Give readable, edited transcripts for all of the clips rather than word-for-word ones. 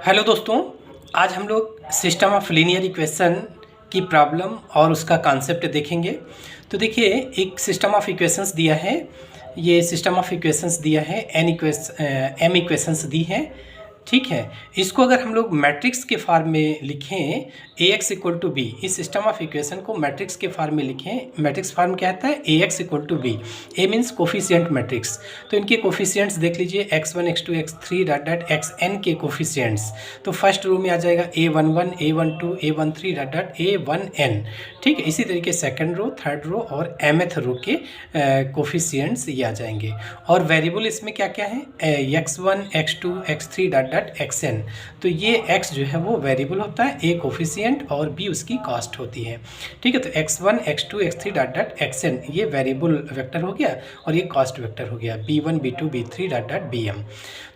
Hello दोस्तों, आज हम लोग सिस्टम ऑफ लीनियर इक्वेशन की प्रॉब्लम और उसका कॉन्सेप्ट देखेंगे। तो देखिए, एक सिस्टम ऑफ इक्वेशंस दिया है। ये सिस्टम ऑफ इक्वेशंस दिया है, एम इक्वेशंस दी है। ठीक है, इसको अगर हम लोग मैट्रिक्स के फॉर्म में लिखें A X equal to B, इस सिस्टम ऑफ इक्वेशन को मैट्रिक्स के फॉर्म में लिखें। मैट्रिक्स फॉर्म क्या आता है? A X equal to B. A means coefficient matrix. तो इनके कोफिशिएंट्स देख लीजिए, x1 x2 x3 dot dot xn के कोफिशिएंट्स। तो फर्स्ट रो में आ जाएगा a11 a12 a13 dot dot a1n। ठीक है, इसी तरीके सेकंड रो, थर्ड रो और mth रो के कोफिशिएंट्स ये आ जाएंगे। और वेरिएबल इसमें क्या क्या है? x1 x2 x3 dot dot xn। तो ये x जो है वो वेरिएबल होता है, a कोफिशिएंट और b उसकी कॉस्ट होती है। ठीक है, तो x1 x2 x3 dot dot xn ये वेरिएबल वेक्टर हो गया और ये कॉस्ट वेक्टर हो गया b1 b2 b3 dot dot bm।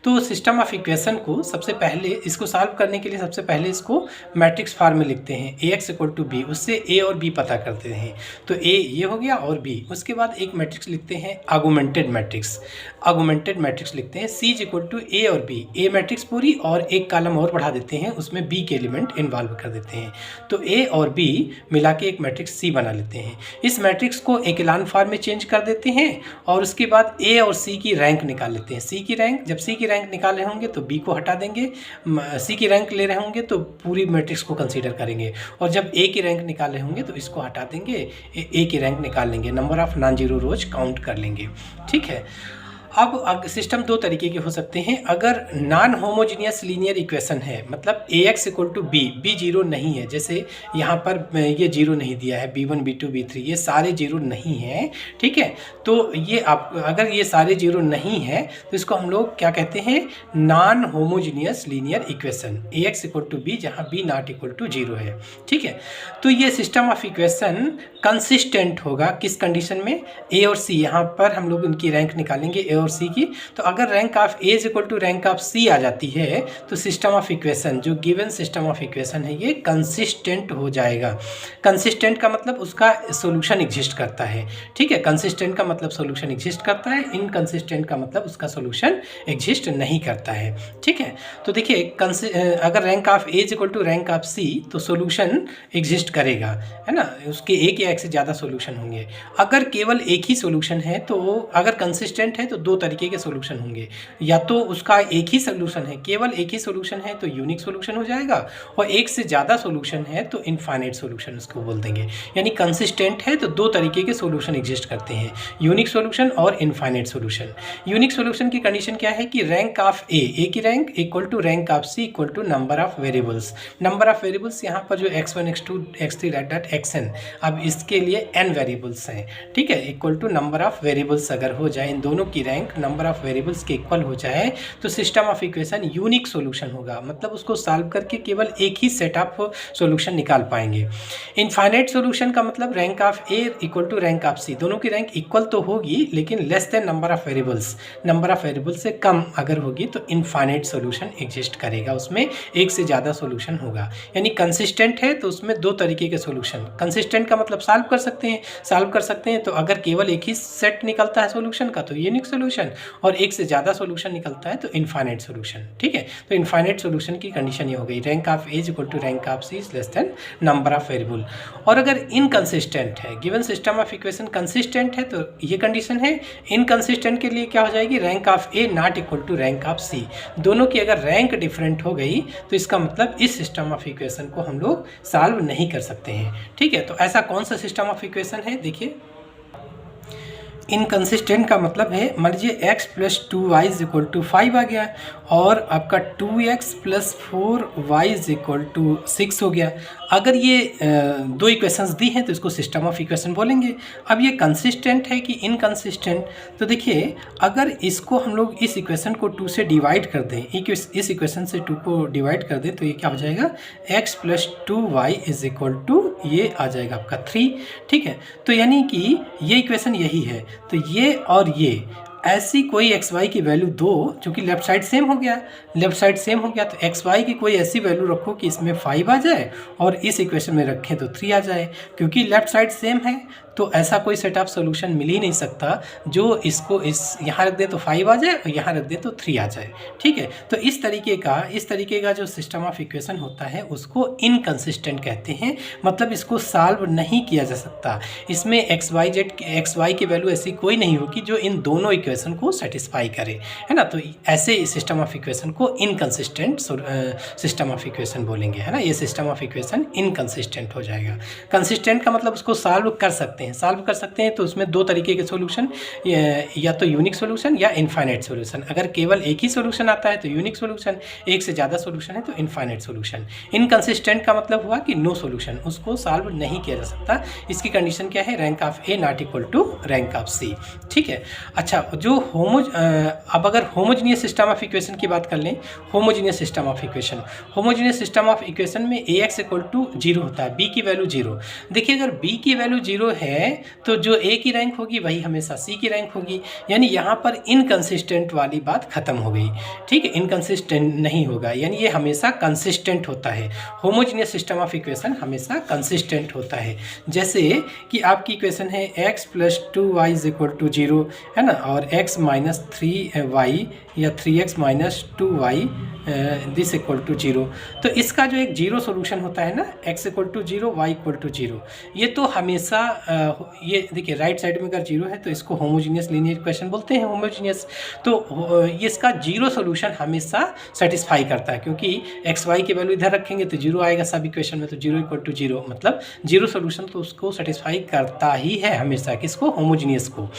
तो सिस्टम ऑफ इक्वेशन को सबसे पहले इसको सॉल्व करने के लिए सबसे पहले इसको मैट्रिक्स फॉर्म में लिखते हैं, ए एक्स इक्वल टू बी। उससे ए और बी पता करते हैं, तो ए ये हो गया और बी। उसके बाद एक मैट्रिक्स लिखते हैं आर्गुमेंटेड मैट्रिक्स। आर्गुमेंटेड मैट्रिक्स लिखते हैं सी इज इक्वल टू ए और बी, ए मैट्रिक्स पूरी और एक कॉलम और बढ़ा देते हैं, उसमें बी के एलिमेंट इन्वॉल्व कर देते हैं। तो ए और बी मिला के एक मैट्रिक्स सी बना लेते हैं। इस मैट्रिक्स को एक्लान फॉर्म में चेंज कर देते हैं और उसके बाद ए और सी की रैंक निकाल लेते हैं। सी की रैंक, जब सी की रैंक निकाल रहे होंगे तो बी को हटा देंगे, सी की रैंक ले रहे होंगे तो पूरी मैट्रिक्स को कंसीडर करेंगे, और जब ए की रैंक निकाल रहे होंगे तो इसको हटा देंगे, ए की रैंक निकाल लेंगे, number of non zero rows count कर लेंगे। ठीक है, अब सिस्टम दो तरीके के हो सकते हैं। अगर नॉन होमोजीनियस लीनियर इक्वेशन है, मतलब A X equal to B, B zero नहीं है, जैसे यहाँ पर ये जीरो नहीं दिया है, b1 b2 b3 ये सारे जीरो नहीं हैं। ठीक है, तो ये आप अगर ये सारे जीरो नहीं है तो इसको हम लोग क्या कहते हैं? Non homogeneous linear equation, A X equal to B जहाँ B not equal to zero है। ठीक है, तो ये सिस्टम ऑफ इक्वेशन कंसिस्टेंट होगा किस कंडीशन में? ए और सी, यहाँ पर हम लोग उनकी रैंक निकालेंगे ए और सी की। तो अगर rank of A is equal to rank of C आ जाती है तो सिस्टम ऑफ इक्वेशन, जो गिवन सिस्टम ऑफ इक्वेशन है, ये कंसिस्टेंट हो जाएगा। कंसिस्टेंट का मतलब उसका सोल्यूशन एग्जिस्ट करता है। ठीक है, कंसिस्टेंट का मतलब सोल्यूशन एग्जिस्ट करता है, इनकंसिस्टेंट का मतलब उसका सोल्यूशन एग्जिस्ट नहीं करता है। ठीक है, तो देखिए, अगर rank of A is equal to rank of C तो सोल्यूशन एग्जिस्ट करेगा, है ना, उसके एक या एक से ज़्यादा सोल्यूशन होंगे। अगर केवल एक ही सोल्यूशन है तो अगर कंसिस्टेंट है तो दो तरीके के सोल्यूशन होंगे, या तो उसका एक ही सोल्यूशन है, केवल एक ही सोल्यूशन है तो यूनिक सोल्यूशन हो जाएगा, और एक से ज़्यादा सोल्यूशन है तो इनफाइनाइट सोल्यूशन उसको बोल देंगे। यानी कंसिस्टेंट है तो दो तरीके के सोल्यूशन एग्जिस्ट करते हैं, यूनिक सोल्यूशन और इनफाइनाइट सोल्यूशन। यूनिक सोल्यूशन की कंडीशन क्या है कि रैंक ऑफ ए की rank equal to rank of C equal to number of variables. Number of variables यहाँ पर जो x1 x2 x3 dot dot xn, अब इसके लिए n वेरिएबल्स हैं। ठीक है, equal to number of variables अगर हो जाए, इन दोनों की रैंक नंबर ऑफ वेरिएबल्स के इक्वल हो जाए तो system of equation unique solution होगा, मतलब उसको सॉल्व करके केवल एक ही सेट ऑफ सॉल्यूशन निकाल पाएंगे। इनफाइनाइट सॉल्यूशन का मतलब rank of A equal to rank of C, दोनों की रैंक इक्वल तो होगी लेकिन less than number of variables, number of variables से कम अगर होगी तो इनफाइनाइट सॉल्यूशन एग्जिस्ट करेगा, उसमें एक से ज़्यादा सॉल्यूशन होगा। यानी कंसिस्टेंट है तो उसमें दो तरीके के सॉल्यूशन, कंसिस्टेंट का मतलब सॉल्व कर सकते हैं, तो अगर केवल एक ही सेट निकलता है सॉल्यूशन का तो यूनिक सॉल्यूशन, और एक से ज़्यादा सॉल्यूशन निकलता है तो इनफाइनाइट सॉल्यूशन। ठीक है, तो इनफाइनाइट सॉल्यूशन की कंडीशन ये हो गई, rank of A equal to rank of C is less than number of variable. और अगर इनकंसिस्टेंट है, given system of equation consistent है तो ये कंडीशन है। इनकंसिस्टेंट के लिए क्या हो जाएगी? Rank of A not equal to rank of C. दोनों की अगर रैंक डिफरेंट हो गई तो इसका मतलब इस सिस्टम ऑफ इक्वेशन को हम लोग सॉल्व नहीं कर सकते हैं। ठीक है, तो ऐसा कौन सा सिस्टम ऑफ इक्वेशन है? देखिए, इनकंसिस्टेंट का मतलब है, मान लीजिए x plus 2y is equal to 5 आ गया और आपका 2x plus 4y is equal to 6 हो गया। अगर ये दो इक्वेशंस दी हैं तो इसको सिस्टम ऑफ इक्वेशन बोलेंगे। अब ये कंसिस्टेंट है कि इनकंसिस्टेंट? तो देखिए, अगर इसको हम लोग इस इक्वेशन को 2 से डिवाइड कर दें, इस इक्वेशन से 2 को डिवाइड कर दें तो ये क्या हो जाएगा? x plus 2y is equal to, ये आ जाएगा आपका 3। ठीक है, तो यानी कि ये इक्वेशन यही है, तो ये और ये ऐसी कोई एक्स वाई की वैल्यू दो, क्योंकि लेफ्ट साइड सेम हो गया, लेफ्ट साइड सेम हो गया, तो एक्स वाई की कोई ऐसी वैल्यू रखो कि इसमें 5 आ जाए और इस इक्वेशन में रखें तो 3 आ जाए, क्योंकि लेफ्ट साइड सेम है। तो ऐसा कोई सेट ऑफ सोल्यूशन मिल ही नहीं सकता जो इसको इस यहाँ रख दे तो 5 आ जाए और यहाँ रख दे तो 3 आ जाए। ठीक है, तो इस तरीके का जो सिस्टम ऑफ इक्वेशन होता है उसको इनकंसिस्टेंट कहते हैं, मतलब इसको सॉल्व नहीं किया जा सकता। इसमें एक्स वाई की वैल्यू ऐसी कोई नहीं होगी जो इन दोनों इक्वेशन को सेटिस्फाई करे, है ना। तो ऐसे सिस्टम ऑफ इक्वेशन को इनकंसिस्टेंट सिस्टम ऑफ इक्वेशन बोलेंगे, है ना। ये सिस्टम ऑफ इक्वेशन इनकंसिस्टेंट हो जाएगा। कंसिस्टेंट का मतलब उसको सॉल्व कर सकते हैं, तो उसमें दो तरीके के सॉल्यूशन, या तो यूनिक सॉल्यूशन या इनफाइनाइट सॉल्यूशन। अगर केवल एक ही सॉल्यूशन आता है तो यूनिक सॉल्यूशन, एक से ज़्यादा सॉल्यूशन है तो इनफाइनाइट सॉल्यूशन। इनकंसिस्टेंट का मतलब हुआ कि नो सॉल्यूशन, उसको सॉल्व नहीं किया जा सकता। इसकी कंडीशन क्या है, rank of A not equal to rank of C. ठीक है, अच्छा, जो अब अगर होमोजीनियस सिस्टम ऑफ इक्वेशन की बात कर लें, होमोजीनियस सिस्टम ऑफ इक्वेशन में ए एक्स इक्वल टू 0 होता है, बी की वैल्यू 0। देखिए, अगर बी की वैल्यू 0 है तो जो ए की रैंक होगी वही हमेशा सी की रैंक होगी, यानी यहाँ पर इनकंसिस्टेंट वाली बात खत्म हो गई। ठीक है, इनकंसिस्टेंट नहीं होगा, यानी ये हमेशा कंसिस्टेंट होता है। होमोजीनियस सिस्टम ऑफ इक्वेशन हमेशा कंसिस्टेंट होता है। जैसे कि आपकी इक्वेशन है x + 2y = 0, है ना, और x - 3y या 3x - 2y this equal to 0। तो इसका जो एक जीरो सोल्यूशन होता है ना, x = 0 y = 0, ये तो हमेशा ये देखिए राइट साइड में अगर 0 है तो इसको होमोजीनियस लीनियर इक्वेशन बोलते हैं, होमोजीनियस। तो ये इसका जीरो सोल्यूशन हमेशा सेटिस्फाई करता है, क्योंकि x y की वैल्यू इधर रखेंगे तो 0 आएगा सब इक्वेशन में, तो 0 = 0 मतलब जीरो सोल्यूशन तो उसको सेटिस्फाई करता ही है हमेशा, किसको, होमोजीनियस को।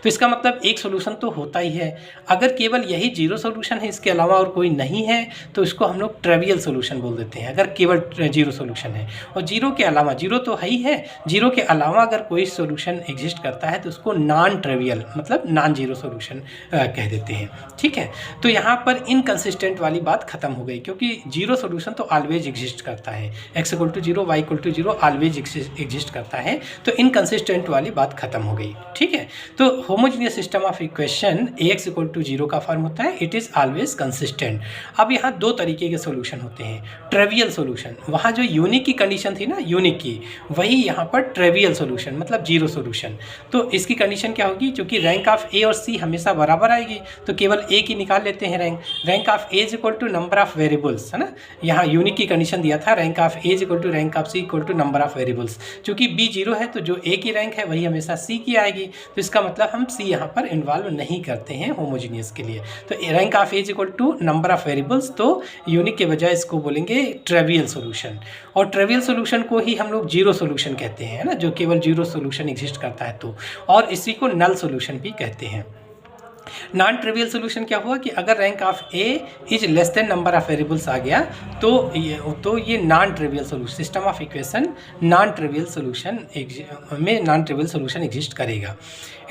तो इसका मतलब एक सोल्यूशन तो होता ही है। अगर केवल यही जीरो सोल्यूशन है, इसके अलावा और कोई नहीं है, तो इसको हम लोग ट्रिवियल सोल्यूशन बोल देते हैं, अगर केवल जीरो सोल्यूशन है। और जीरो के अलावा, जीरो तो है ही है, जीरो के अलावा अगर कोई सोल्यूशन एग्जिस्ट करता है तो उसको नॉन ट्रिवियल मतलब नॉन जीरो सोल्यूशन कह देते हैं। ठीक है, तो यहाँ पर इनकंसिस्टेंट वाली बात खत्म हो गई, क्योंकि जीरो सोल्यूशन तो ऑलवेज एग्जिस्ट करता है, x = 0 y = 0 ऑलवेज एग्जिस्ट करता है, तो इनकंसिस्टेंट वाली बात खत्म हो गई। ठीक है, तो homogeneous system of equation ax = 0 का फॉर्म होता है, इट इज़ ऑलवेज कंसिस्टेंट। अब यहाँ दो तरीके के सॉल्यूशन होते हैं, ट्रिवियल सॉल्यूशन, वहाँ जो यूनिक की कंडीशन थी ना, यूनिक की, वही यहाँ पर ट्रिवियल सॉल्यूशन मतलब जीरो सॉल्यूशन। तो इसकी कंडीशन क्या होगी, क्योंकि रैंक ऑफ ए और सी हमेशा बराबर आएगी, तो केवल ए की निकाल लेते हैं rank of A = number of variables, है ना। यहाँ यूनिक की कंडीशन दिया था, rank of A = rank of C = number of variables. चूँकि बी 0 है तो जो ए की रैंक है वही हमेशा सी की आएगी, तो इसका मतलब हम सी यहाँ पर इन्वॉल्व नहीं करते हैं होमोजीनियस के लिए। तो rank of A = number of variables, तो यूनिक के बजाय इसको बोलेंगे ट्रिवियल सॉल्यूशन। और ट्रिवियल सॉल्यूशन को ही हम लोग जीरो सॉल्यूशन कहते हैं, है ना, जो केवल जीरो सॉल्यूशन एग्जिस्ट करता है तो, और इसी को नल सॉल्यूशन भी कहते हैं। नॉन ट्रिवियल सोल्यूशन क्या हुआ कि अगर rank of A is less than number of variables आ गया तो ये non trivial solution, system of equation non trivial solution exist करेगा।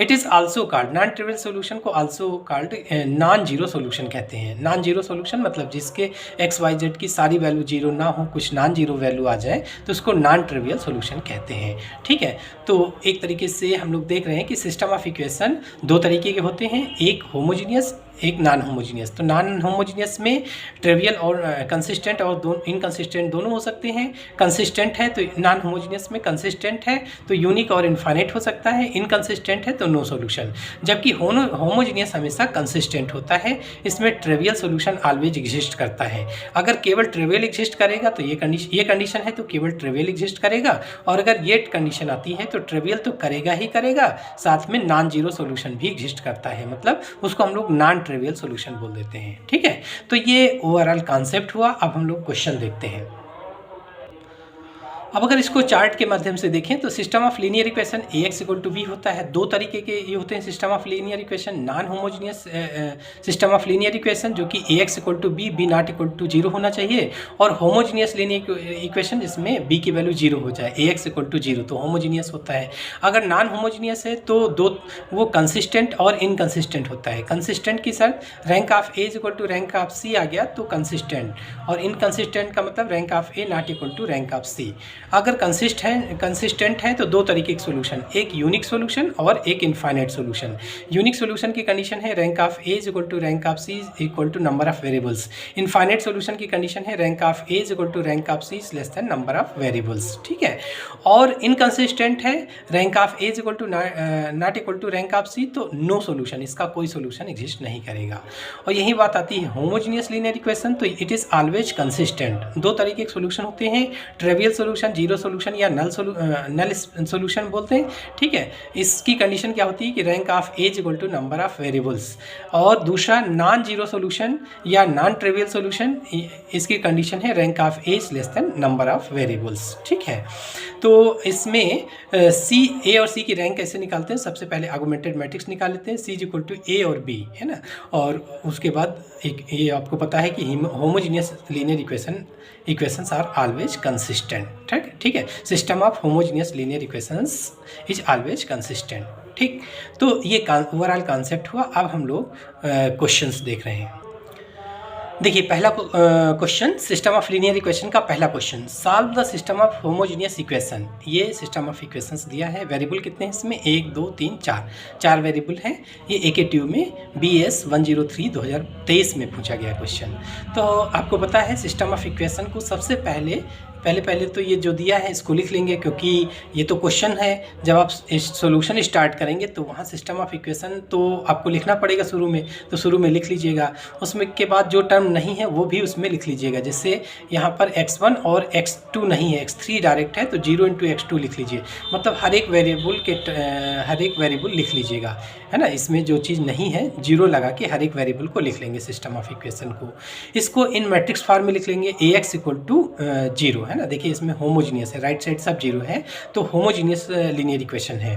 It is also called, non trivial solution को also called non zero solution कहते हैं। Non zero solution मतलब जिसके एक्स वाई जेड की सारी वैल्यू जीरो ना हो, कुछ नॉन जीरो वैल्यू आ जाए, तो उसको नॉन ट्रिवियल सोल्यूशन कहते हैं। ठीक है, तो एक तरीके से हम लोग देख रहे हैं कि सिस्टम ऑफ इक्वेशन दो तरीके के होते हैं, एक होमोजीनियस एक नॉन होमोजीनियस। तो नॉन होमोजीनियस में ट्रिवियल और कंसिस्टेंट और इनकंसिस्टेंट दोनों हो सकते हैं। कंसिस्टेंट है तो नॉन होमोजीनियस में कंसिस्टेंट है तो यूनिक और इनफाइनाइट हो सकता है, इनकंसिस्टेंट है तो नो सॉल्यूशन। जबकि होमोजीनियस हमेशा कंसिस्टेंट होता है, इसमें ट्रिवियल सॉल्यूशन ऑलवेज एग्जिस्ट करता है। अगर केवल ट्रिवियल एग्जिस्ट करेगा तो ये कंडीशन है तो केवल ट्रिवियल एग्जिस्ट करेगा, और अगर ये कंडीशन आती है तो ट्रिवियल तो करेगा ही करेगा, साथ में नॉन जीरो सॉल्यूशन भी एग्जिस्ट करता है, मतलब उसको हम लोग नॉन ट्रिवियल सॉल्यूशन बोल देते हैं। ठीक है, तो ये ओवरऑल कॉन्सेप्ट हुआ। अब हम लोग क्वेश्चन देखते हैं। अब अगर इसको चार्ट के माध्यम से देखें तो system of linear equation Ax = b होता है। दो तरीके के ये होते हैं system of linear equation, non homogeneous system of linear equation जो कि Ax = b, b ≠ 0 होना चाहिए, और होमोजीनियस लीनियर इक्वेशन जिसमें b की वैल्यू 0 हो जाए, Ax = 0, तो होमोजीनियस होता है। अगर नॉन होमोजीनियस है तो वो कंसिस्टेंट और इनकंसिस्टेंट होता है। कंसिस्टेंट की शर्त rank of A = rank of C आ गया तो कंसिस्टेंट, और इनकंसिस्टेंट का मतलब rank of A ≠ rank of C। अगर कंसिस्टेंट है तो दो तरीके के सोल्यूशन, एक यूनिक सोल्यूशन और एक इनफाइनाइट सोल्यूशन। यूनिक सोल्यूशन की कंडीशन है rank of A is equal to rank of C is equal to number of variables. Infinite solution की कंडीशन है rank of A is equal to rank of C is less than number of variables, ठीक है। और inconsistent है rank of A is equal to not equal to rank of C, तो no solution, इसका कोई solution exist नहीं करेगा। और यही बात आती है होमोजीनियस लीनियर इक्वेशन, तो इट इज़ ऑलवेज कंसिस्टेंट। दो तरीके के सोल्यूशन होते हैं, ट्रिवियल सोल्यूशन, जीरो सोल्यूशन या नल सोल्यूशन बोलते हैं, ठीक है। इसकी कंडीशन क्या होती है कि rank of A is equal to number of variables. और दूसरा नॉन जीरो सोल्यूशन या नॉन ट्रिवियल सोल्यूशन, इसकी कंडीशन है rank of A is less than number of variables, ठीक है। तो इसमें सी, ए और सी की रैंक कैसे निकालते हैं? सबसे पहले आर्गुमेंटेड मैट्रिक्स निकाल लेते हैं, सी इज इक्वल टू ए और बी, है ना। और उसके बाद एक ये आपको पता है कि homogeneous linear equations are always consistent, ठीक है। System of homogeneous linear equations is always consistent, ठीक। तो ये ओवरऑल कॉन्सेप्ट हुआ। अब हम लोग क्वेश्चंस देख रहे हैं। देखिए पहला question, system of linear equation का पहला question, solve the system of homogeneous equation. ये सिस्टम ऑफ इक्वेशंस दिया है, वेरिएबल कितने हैं इसमें? 1 2 3 4 वेरिएबल हैं। ये AKTU में BS 103 2023 में पूछा गया क्वेश्चन। तो आपको पता है सिस्टम ऑफ इक्वेशन को सबसे पहले तो ये जो दिया है इसको लिख लेंगे, क्योंकि ये तो क्वेश्चन है। जब आप सॉल्यूशन स्टार्ट करेंगे तो वहाँ सिस्टम ऑफ इक्वेशन तो आपको लिखना पड़ेगा शुरू में, तो शुरू में लिख लीजिएगा। उसमें के बाद जो टर्म नहीं है वो भी उसमें लिख लीजिएगा। जैसे यहाँ पर x1 और x2 नहीं है, x3 डायरेक्ट है, तो 0 × x2 लिख लीजिए। मतलब हर एक वेरिएबल लिख लीजिएगा, है ना। इसमें जो चीज़ नहीं है जीरो लगा के हर एक वेरिएबल को लिख लेंगे सिस्टम ऑफ इक्वेशन को। इसको इन मैट्रिक्स फॉर्म में लिख लेंगे, AX इक्वल टू 0, है ना। देखिए इसमें होमोजीनियस है, राइट साइड सब 0 है, तो होमोजीनियस लीनियर इक्वेशन है।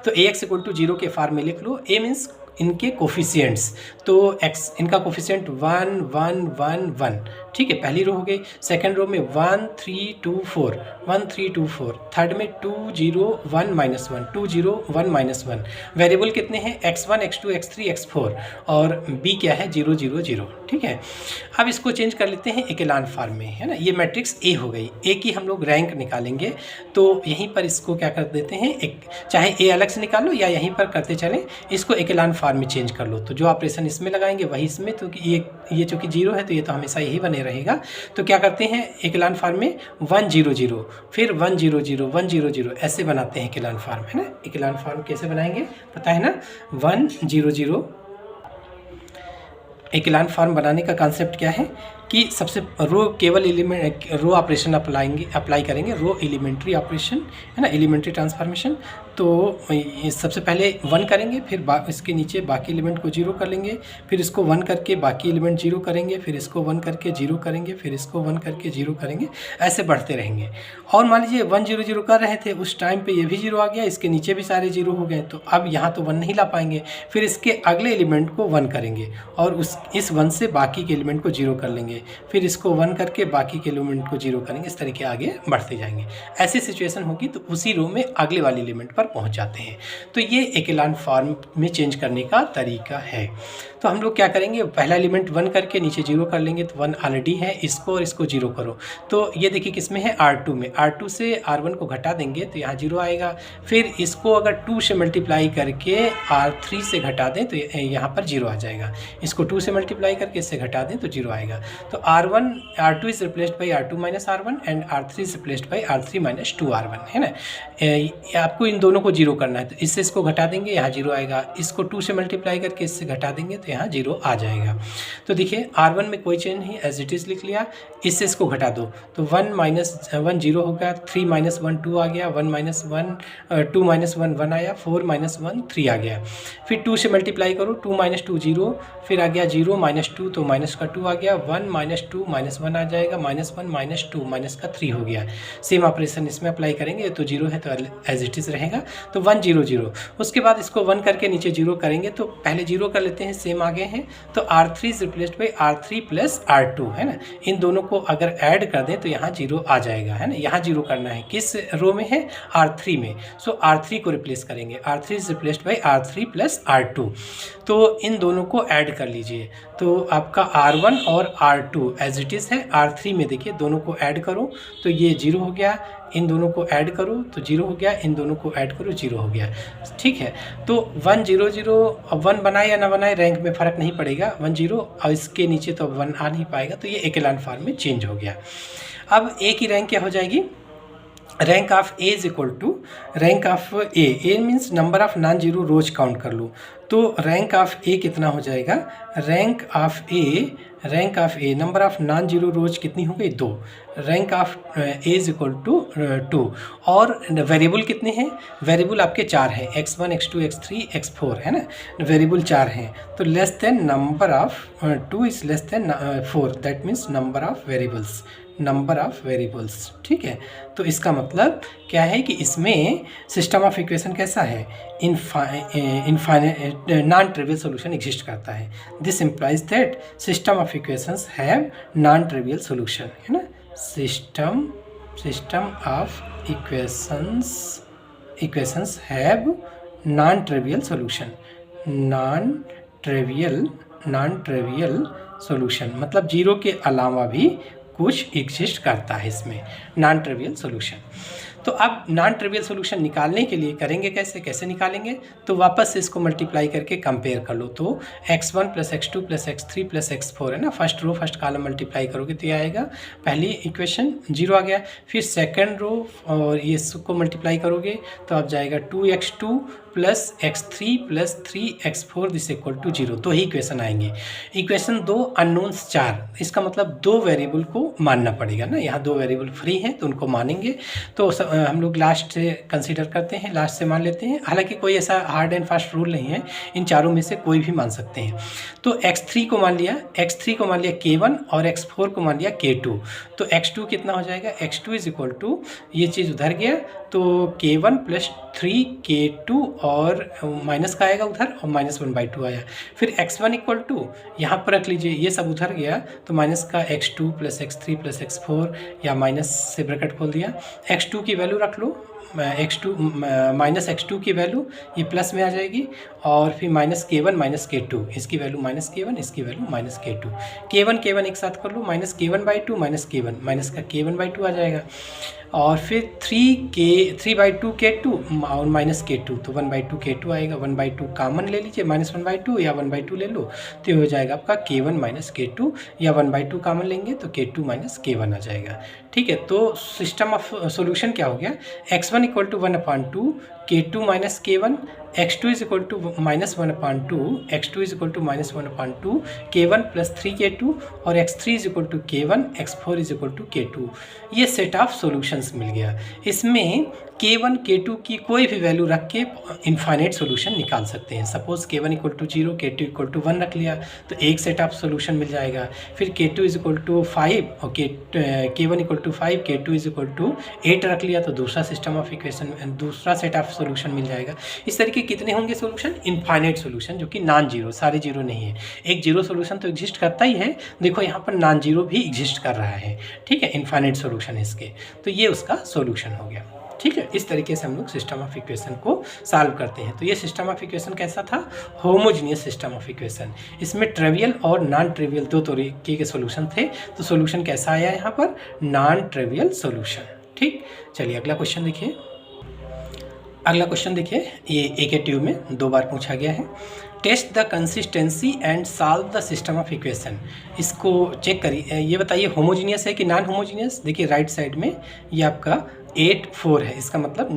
तो AX इक्वल टू 0 के फॉर्म में लिख लो। A मीन्स इनके कोफिशिएंट्स, तो x इनका कोफिशिएंट 1 1 1 1, ठीक है। पहली रो हो गई। सेकंड रो में 1 3 2 4 1 3 2 4, थर्ड में 2 0 1 -1 2 0 1 -1। वेरिएबल कितने हैं? x1 x2 x3 x4, और b क्या है? 0 0 0, ठीक है। अब इसको चेंज कर लेते हैं इकेलान फॉर्म में, है ना। ये मैट्रिक्स A हो गई। A की हम लोग रैंक निकालेंगे, तो यहीं पर इसको क्या कर देते हैं, एक चाहे A अलग से निकालो या यहीं पर करते चलें, इसको इकेलान फॉर्म में चेंज कर लो। तो जो ऑपरेशन इसमें लगाएंगे वही इसमें, तो ये चूँकि 0 है तो ये तो हमेशा यही बने रहेगा। तो क्या करते हैं इकेलान फॉर्म में 1 0 0, फिर 1 0 0 1 0 0, ऐसे बनाते हैं इकेलान फॉर्म, है ना। इकेलान फॉर्म कैसे बनाएंगे पता है ना? 1 0 0। इकेलान फॉर्म बनाने का कॉन्सेप्ट क्या है कि सबसे केवल रो ऑपरेशन अप्लाई करेंगे, रो एलिमेंट्री ऑपरेशन, है ना, एलिमेंट्री ट्रांसफॉर्मेशन। तो सबसे पहले 1 करेंगे, फिर इसके नीचे बाकी एलिमेंट को 0 कर लेंगे, फिर इसको 1 करके बाकी एलिमेंट 0 करेंगे, फिर इसको 1 करके 0 करेंगे, फिर इसको 1 करके 0 करेंगे, ऐसे बढ़ते रहेंगे। और मान लीजिए 1 0 0 कर रहे थे, उस टाइम पे ये भी 0 आ गया, इसके नीचे भी सारे 0 हो गए, तो अब यहाँ तो 1 नहीं ला पाएंगे। फिर इसके अगले एलिमेंट को 1 करेंगे और इस 1 से बाकी के एलिमेंट को 0 कर लेंगे, फिर इसको 1 करके बाकी के एलिमेंट को 0 करेंगे। इस तरीके आगे बढ़ते जाएंगे। ऐसी सिचुएशन होगी तो उसी रो में अगले वाले एलिमेंट पर पहुंच जाते हैं। तो ये इकेलान फॉर्म में चेंज करने का तरीका है। तो हम लोग क्या करेंगे, पहला एलिमेंट 1 करके नीचे 0 कर लेंगे, तो 1 ऑलरेडी है, इसको और इसको 0 करो। तो ये देखिए किस में है, R2 में। R2 से R1 को घटा देंगे तो यहाँ 0 आएगा। फिर इसको अगर 2 से मल्टीप्लाई करके R3 से घटा दें तो यहाँ पर 0 आ जाएगा। इसको 2 से मल्टीप्लाई करके इससे घटा दें तो 0 आएगा। तो R2 is replaced by R2 - R1 and R3 is replaced by R3 - 2R1, है ना। आपको इन दोनों को 0 करना है, तो इससे इसको घटा देंगे, यहाँ 0 आएगा। इसको 2 से मल्टीप्लाई करके इससे घटा देंगे तो यहाँ 0 आ जाएगा। तो देखिए R1 में कोई चेंज नहीं, एज इट इज़ लिख लिया। इससे इसको घटा दो तो 1 - 1 0 हो गया, 3 - 1 2 आ गया, 1 - 1 2 - 1 1 आया, 4 - 1 3 आ गया। फिर 2 से मल्टीप्लाई करो, 2 - 2 0, फिर आ गया 0 - 2 तो माइनस का 2 आ गया, 1 - 2 -1 आ जाएगा, -1 - 2 माइनस का 3 हो गया। सेम ऑपरेशन इसमें अप्लाई करेंगे तो 0 है तो एज इट इज़ रहेगा। तो 1 0 0, उसके बाद इसको 1 करके नीचे 0 करेंगे, तो पहले 0 कर लेते हैं, सेम आगे हैं। तो R3 is replaced by R3 + R2, है ना। इन दोनों को अगर ऐड कर दें तो यहाँ 0 आ जाएगा, है ना। यहाँ 0 करना है, किस रो में है, R3 में। सो R3 को रिप्लेस करेंगे, R3 is replaced by R3 + R2। तो इन दोनों को ऐड कर लीजिए, तो आपका R1 और R2 एज इट इज़ है। R3 में देखिए दोनों को ऐड करो तो ये 0 हो गया, इन दोनों को ऐड करो तो 0 हो गया, इन दोनों को ऐड करो 0 हो गया। ठीक है, तो 1 0 0 अब 1 बनाए या ना बनाए रैंक में फ़र्क नहीं पड़ेगा, 1 0 और इसके नीचे तो अब 1 आ नहीं पाएगा, तो ये एक्लान फॉर्म में चेंज हो गया। अब ए की रैंक क्या हो जाएगी, rank of A is equal to rank of A means number of non zero rows count कर लो, तो रैंक ऑफ ए कितना हो जाएगा, rank of A number of non zero rows कितनी हो गई 2, rank of A is equal to 2। और वेरिएबल कितने हैं, वेरिएबल आपके 4 हैं, x1 x2 x3 x4 है ना, वेरिएबल 4 हैं, तो less than number of 2 is less then 4, that means number of variables. ठीक है, तो इसका मतलब क्या है कि इसमें सिस्टम ऑफ इक्वेशन कैसा है, infinite non trivial solution exist करता है। This implies that system of equations have non trivial solution, है ना, system of equations have non trivial solution, non trivial solution मतलब जीरो के अलावा भी कुछ एग्जिस्ट करता है इसमें, नॉन ट्रिवियल सॉल्यूशन। तो अब नॉन ट्रिवियल सॉल्यूशन निकालने के लिए करेंगे कैसे निकालेंगे, तो वापस से इसको मल्टीप्लाई करके कंपेयर कर लो, तो x1 + x2 + x3 + x4 है ना, first row first column multiply करोगे तो ये आएगा, पहली इक्वेशन 0 आ गया, फिर सेकंड रो और ये इसको मल्टीप्लाई करोगे तो अब जाएगा 2x2 + x3 + 3x4 this equal to 0, तो ही इक्वेशन आएंगे। इक्वेशन 2 अननोन्स 4, इसका मतलब 2 वेरिएबल को मानना पड़ेगा ना, यहाँ 2 वेरिएबल फ्री हैं तो उनको मानेंगे, तो हम लोग लास्ट से कंसीडर करते हैं, लास्ट से मान लेते हैं, हालांकि कोई ऐसा हार्ड एंड फास्ट रूल नहीं है, इन चारों में से कोई भी मान सकते हैं। तो x3 को मान लिया k1 और x4 को मान लिया k2, तो x2 कितना हो जाएगा, x2 इज इक्वल टू ये चीज़ उधर गया तो k1 + 3k2 और माइनस का आएगा उधर और -1/2 आया, फिर x1 इक्वल टू यहाँ पर रख लीजिए, ये सब उधर गया तो माइनस का x2 + x3 + x4 या माइनस से ब्रैकेट खोल दिया, x2 की वैल्यू रख लो, -x2 की वैल्यू ये प्लस में आ जाएगी और फिर -k1 - k2, इसकी वैल्यू -k1 इसकी वैल्यू -k2, k1 एक साथ कर लो, -k1/2 -k1 माइनस का k1/2 आ जाएगा और फिर 3/2 k2 और -k2 तो 1/2 k2 आएगा, 1/2 कॉमन ले लीजिए, -1/2 या 1/2 ले लो तो ये हो जाएगा आपका k1 - k2 या 1/2 कॉमन लेंगे तो k2 - k1 आ जाएगा। ठीक है, तो सिस्टम ऑफ सॉल्यूशन क्या हो गया, x1 = 1/2 k2 - k1, x2 = -1/2 k1 + 3k2 और x3 = k1 x4 = k2, ये सेट ऑफ सॉल्यूशंस मिल गया। इसमें k1 k2 की कोई भी वैल्यू रख के इनफाइनाइट सॉल्यूशन निकाल सकते हैं। सपोज k1 = 0 k2 = 1 रख लिया तो एक सेट ऑफ सॉल्यूशन मिल जाएगा, फिर k2 = 5 और k1 = 5 k2 = 8 रख लिया तो दूसरा सिस्टम ऑफ इक्वेशन दूसरा सेट ऑफ सॉल्यूशन मिल जाएगा। इस तरीके कितने होंगे सॉल्यूशन, इनफाइनाइट सॉल्यूशन जो कि नॉन जीरो, सारे जीरो नहीं है, एक जीरो सॉल्यूशन तो एग्जिस्ट करता ही है, देखो यहाँ पर नॉन जीरो भी एग्जिस्ट कर रहा है। ठीक है, इनफाइनाइट सॉल्यूशन इसके, तो ये उसका सॉल्यूशन हो गया। ठीक है, इस तरीके से हम लोग सिस्टम ऑफ इक्वेशन को सॉल्व करते हैं। तो ये सिस्टम ऑफ इक्वेशन कैसा था, होमोजीनियस सिस्टम ऑफ इक्वेशन, इसमें ट्रिवियल और नॉन ट्रिवियल दो तरीके के सॉल्यूशन थे, तो सॉल्यूशन कैसा आया यहाँ पर, नॉन ट्रिवियल सॉल्यूशन। ठीक, चलिए अगला क्वेश्चन देखिए। अगला क्वेश्चन देखिए, ये एक ट्यूब में 2 बार पूछा गया है, test the consistency and solve the system of equation. इसको चेक करिए, ये बताइए होमोजीनियस है कि नॉन होमोजीनियस। देखिए राइट साइड में ये आपका 8 4 है, इसका मतलब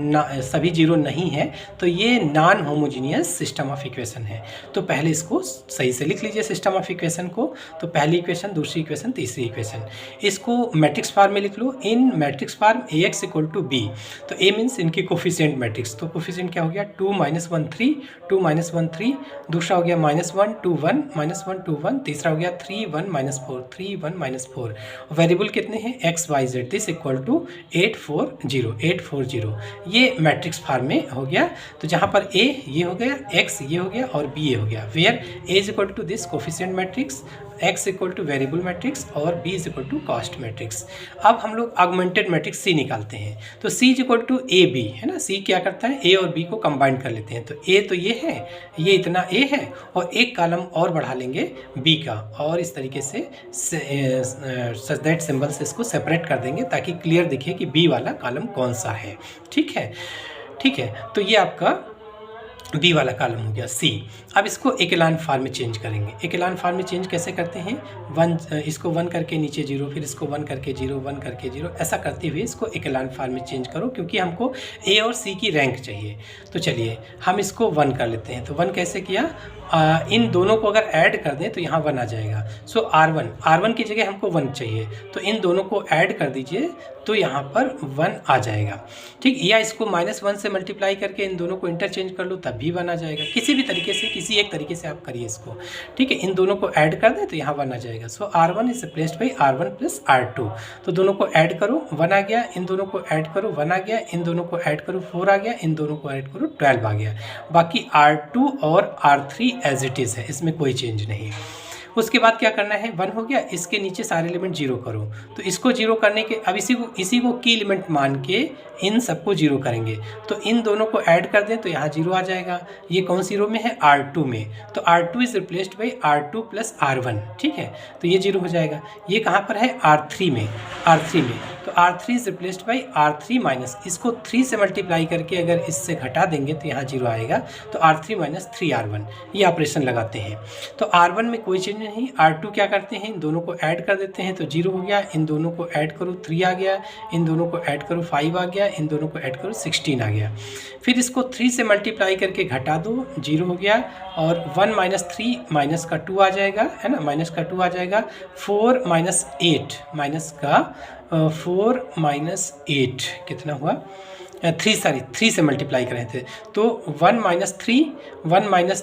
सभी जीरो नहीं है, तो ये non homogeneous system of equation है। तो पहले इसको सही से लिख लीजिए सिस्टम ऑफ इक्वेशन को, तो पहली इक्वेशन, दूसरी इक्वेशन, तीसरी इक्वेशन, इसको मैट्रिक्स फॉर्म में लिख लो, इन मैट्रिक्स फॉर्म AX = B। तो A मीन्स इनकी कोफिशिएंट मैट्रिक्स, तो कोफिशिएंट क्या हो गया 2 - 1 3 2 - 1 3, दूसरा हो गया -1 2 1 -1 2 1, तीसरा हो गया 3 1 -4 3 1 -4। वेरिएबल कितने हैं x y z, this equal to 8 4 0 8 4 0, ये मैट्रिक्स फॉर्म में हो गया। तो जहाँ पर A ये हो गया, X ये हो गया और B ये हो गया, where A is equal to this coefficient matrix X equal to variable matrix और B is equal to cost matrix. अब हम लोग ऑगमेंटेड मैट्रिक्स सी निकालते हैं। तो C is equal to A B है ना, सी क्या करता है, ए और बी को कंबाइन कर लेते हैं। तो ए तो ये है, ये इतना ए है और एक कॉलम और बढ़ा लेंगे बी का, और इस तरीके से सच दैट सिंबल से इसको सेपरेट कर देंगे ताकि क्लियर दिखे कि बी वाला कॉलम कौन सा है। ठीक है, ठीक है, तो ये आपका बी वाला कॉलम हो गया सी। अब इसको इक्लान फॉर्म में चेंज करेंगे। इक्लान फॉर्म में चेंज कैसे करते हैं, इसको 1 करके नीचे 0, फिर इसको 1 करके 0, 1 करके 0, ऐसा करते हुए इसको इक्लान फॉर्म में चेंज करो, क्योंकि हमको ए और सी की रैंक चाहिए। तो चलिए हम इसको 1 कर लेते हैं। तो 1 कैसे किया, इन दोनों को अगर ऐड कर दें तो यहाँ 1 आ जाएगा। सो R1 की जगह हमको 1 चाहिए, तो इन दोनों को ऐड कर दीजिए तो यहाँ पर 1 आ जाएगा। ठीक, या इसको -1 से मल्टीप्लाई करके इन दोनों को इंटरचेंज कर लो तब भी 1 आ जाएगा। किसी भी तरीके से, किसी एक तरीके से आप करिए इसको। ठीक है, इन दोनों को ऐड कर दें तो यहाँ 1 आ जाएगा। सो R1 is replaced by R1 plus R2। तो दोनों को ऐड करो, 1 आ गया, इन दोनों को ऐड करो, 1 आ गया, इन दोनों को ऐड करो, 4 आ गया, इन दोनों को ऐड करो, 12 आ गया। बाकी R2 और R3 एज इट इज़ है, इसमें कोई चेंज नहीं। उसके बाद क्या करना है, 1 हो गया, इसके नीचे सारे एलिमेंट 0 करो। तो इसको 0 करने के, अब इसी को की एलिमेंट मान के इन सबको 0 करेंगे। तो इन दोनों को ऐड कर दें तो यहाँ 0 आ जाएगा। ये कौन सी रो में है, R2 में। तो R2 is replaced by R2 plus R1। ठीक है, तो ये 0 हो जाएगा। ये कहाँ पर है, R3 में, R3 में। तो R3 is replaced by R3 minus, इसको 3 से मल्टीप्लाई करके अगर इससे घटा देंगे तो यहाँ 0 आएगा। तो R3 माइनस 3R1, ये ऑपरेशन लगाते हैं। तो R1 में कोई चेंज नहीं। R2 क्या करते हैं, इन दोनों को ऐड कर देते हैं तो 0 हो गया, इन दोनों को ऐड करो 3 आ गया, इन दोनों को ऐड करो 5 आ गया, इन दोनों को ऐड करो 16 आ गया। फिर इसको 3 से मल्टीप्लाई करके घटा दो, 0 हो गया, और 1 माइनस 3 माइनस का 2 आ जाएगा, है ना, माइनस का 2 आ जाएगा। 4 माइनस 8 माइनस का 4 माइनस 8 कितना हुआ, 3 से मल्टीप्लाई कर रहे थे। तो 1 माइनस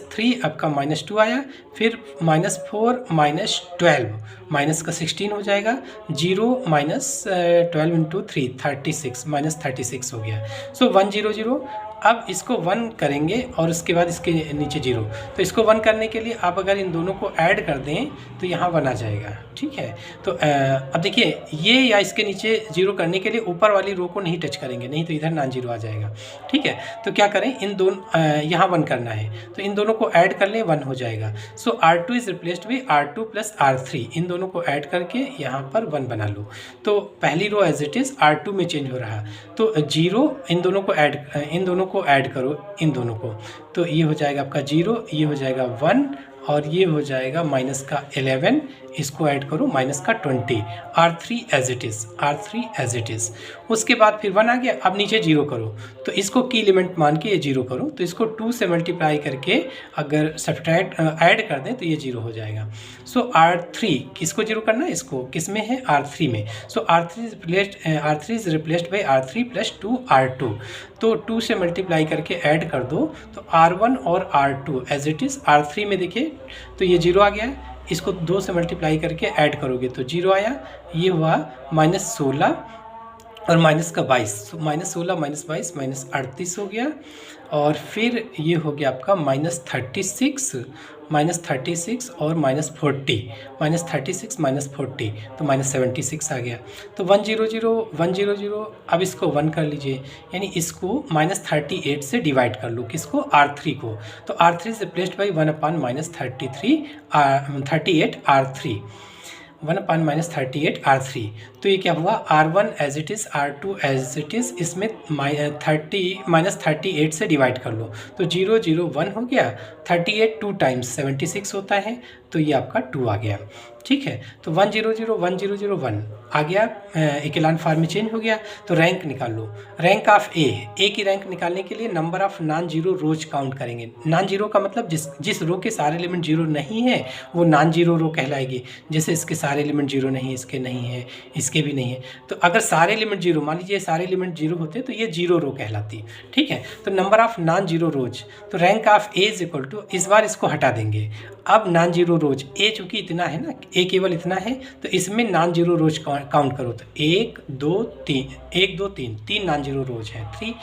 3 आपका -2 आया, फिर -4 माइनस 12 माइनस का 16 हो जाएगा। 0 माइनस 12 इंटू 3 36 माइनस 36 हो गया। सो 1 0 0। अब इसको 1 करेंगे और उसके बाद इसके नीचे 0। तो इसको 1 करने के लिए आप अगर इन दोनों को ऐड कर दें तो यहाँ 1 आ जाएगा। ठीक है, तो अब देखिए ये या इसके नीचे 0 करने के लिए ऊपर वाली रो को नहीं टच करेंगे, नहीं तो इधर नॉन 0 आ जाएगा। ठीक है, तो क्या करें, इन दोनों यहाँ 1 करना है तो इन दोनों को ऐड कर लें, 1 हो जाएगा। सो R2 is replaced by R2 plus R3। इन दोनों को ऐड करके यहाँ पर 1 बना लो। तो पहली रो एज इट इज़ R2 में चेंज हो रहा। तो 0, इन दोनों को ऐड करो इन दोनों को, तो ये हो जाएगा आपका 0, ये हो जाएगा 1, और ये हो जाएगा माइनस का 11, इसको ऐड करो माइनस का 20। R3 as it is. उसके बाद फिर 1 आ गया। अब नीचे 0 करो, तो इसको की एलिमेंट मान के ये 0 करो। तो इसको 2 से मल्टीप्लाई करके अगर सब्ट्रैक्ट ऐड कर दें तो ये 0 हो जाएगा। सो R3 किसको 0 करना है, इसको, किस में है, R3 में। सो R3 is replaced by R3 plus 2R2। तो 2 से मल्टीप्लाई करके ऐड कर दो तो R1 और R2 as it is. R3 में देखिए तो ये 0 आ गया, इसको 2 से मल्टीप्लाई करके ऐड करोगे तो 0 आया। ये हुआ -16 और माइनस का 22, -16 माइनस 22 -38 हो गया। और फिर ये हो गया आपका -36 और -40 -40 तो -76 आ गया। तो 1 0 0 1 0 0। अब इसको 1 कर लीजिए, यानी इसको -38 से डिवाइड कर लो, किसको, R3 को। तो R3 is replaced by 1/-38 R3, 1/-38 R3। तो ये क्या हुआ, R1 as it is, R2 as it is, इसमें -38 से डिवाइड कर लो। तो 0 0 1 हो गया, 38 2 टाइम्स 76 होता है, तो ये आपका 2 आ गया। ठीक है, तो 1 0 0 1 0 0 1 आ गया, इक्लान फॉर्म में चेंज हो गया। तो रैंक निकाल लो, रैंक ऑफ ए की रैंक निकालने के लिए number of non zero rows count करेंगे। नॉन जीरो का मतलब जिस रो के सारे एलिमेंट 0 नहीं है वो नॉन जीरो रो कहलाएगी। जैसे इसके सारे एलिमेंट 0 नहीं है, इसके नहीं है, इसके भी नहीं है। तो अगर सारे एलिमेंट 0, मान लीजिए सारे एलिमेंट 0 होते तो ये 0 रो कहलाती। ठीक है, तो number of non zero rows, तो rank of A is equal to, इस बार इसको हटा देंगे, अब नॉन जीरो रोज ए चूँकि इतना है ना, ए केवल इतना है, तो इसमें नॉन जीरो रोज काउंट करो तो 1 2 3 तीन नॉन जीरो रोज हैं 3।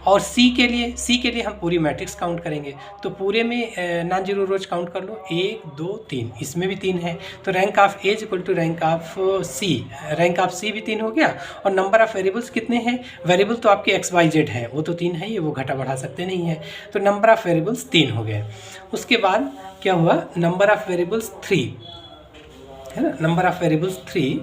और सी के लिए हम पूरी मैट्रिक्स काउंट करेंगे, तो पूरे में नॉन जीरो रोज काउंट कर लो 1 2 3, इसमें भी 3 है। तो rank of A equal to rank of C, rank of C भी 3 हो गया। और नंबर ऑफ वेरिएबल्स कितने हैं? वेरिएबल तो आपके एक्स वाई जेड है, वो तो 3 है, ये वो घटा बढ़ा सकते नहीं है, तो नंबर ऑफ वेरिएबल्स 3 हो गए। उसके बाद क्या हुआ? नंबर ऑफ वेरिएबल्स 3 है ना, नंबर ऑफ वेरिएबल्स 3।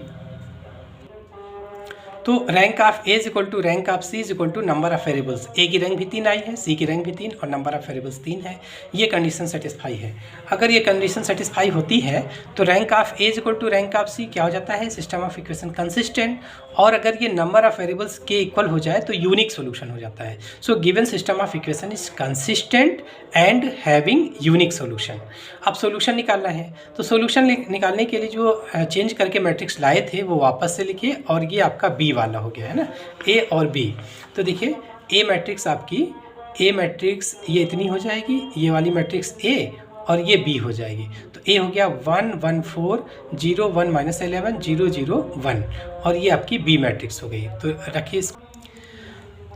तो rank of A equal to rank of C equal to number of variables. A की रैंक भी 3 आई है, सी की रैंक भी 3 और नंबर ऑफ वेरिएबल्स 3 है। ये कंडीशन सेटिस्फाई है। अगर ये कंडीशन सेटिस्फाई होती है तो rank of A equal to rank of C क्या हो जाता है? System of equation consistent. और अगर ये नंबर ऑफ वेरिएबल्स के इक्वल हो जाए तो यूनिक सोल्यूशन हो जाता है। So given system of equation is consistent and having unique solution. अब सोल्यूशन निकालना है, तो सोल्यूशन निकालने के लिए जो चेंज करके मैट्रिक्स लाए थे वो वापस से लिखिए, और ये आपका बी वाला हो गया है ना, ए और बी। तो देखिए ए मैट्रिक्स आपकी, ए मैट्रिक्स ये इतनी हो जाएगी, ये वाली मैट्रिक्स ए और ये बी हो जाएगी। तो ए हो गया 1 1 4 0 1 -11 0 0 1, और ये आपकी बी मैट्रिक्स हो गई। तो रखिए इसको,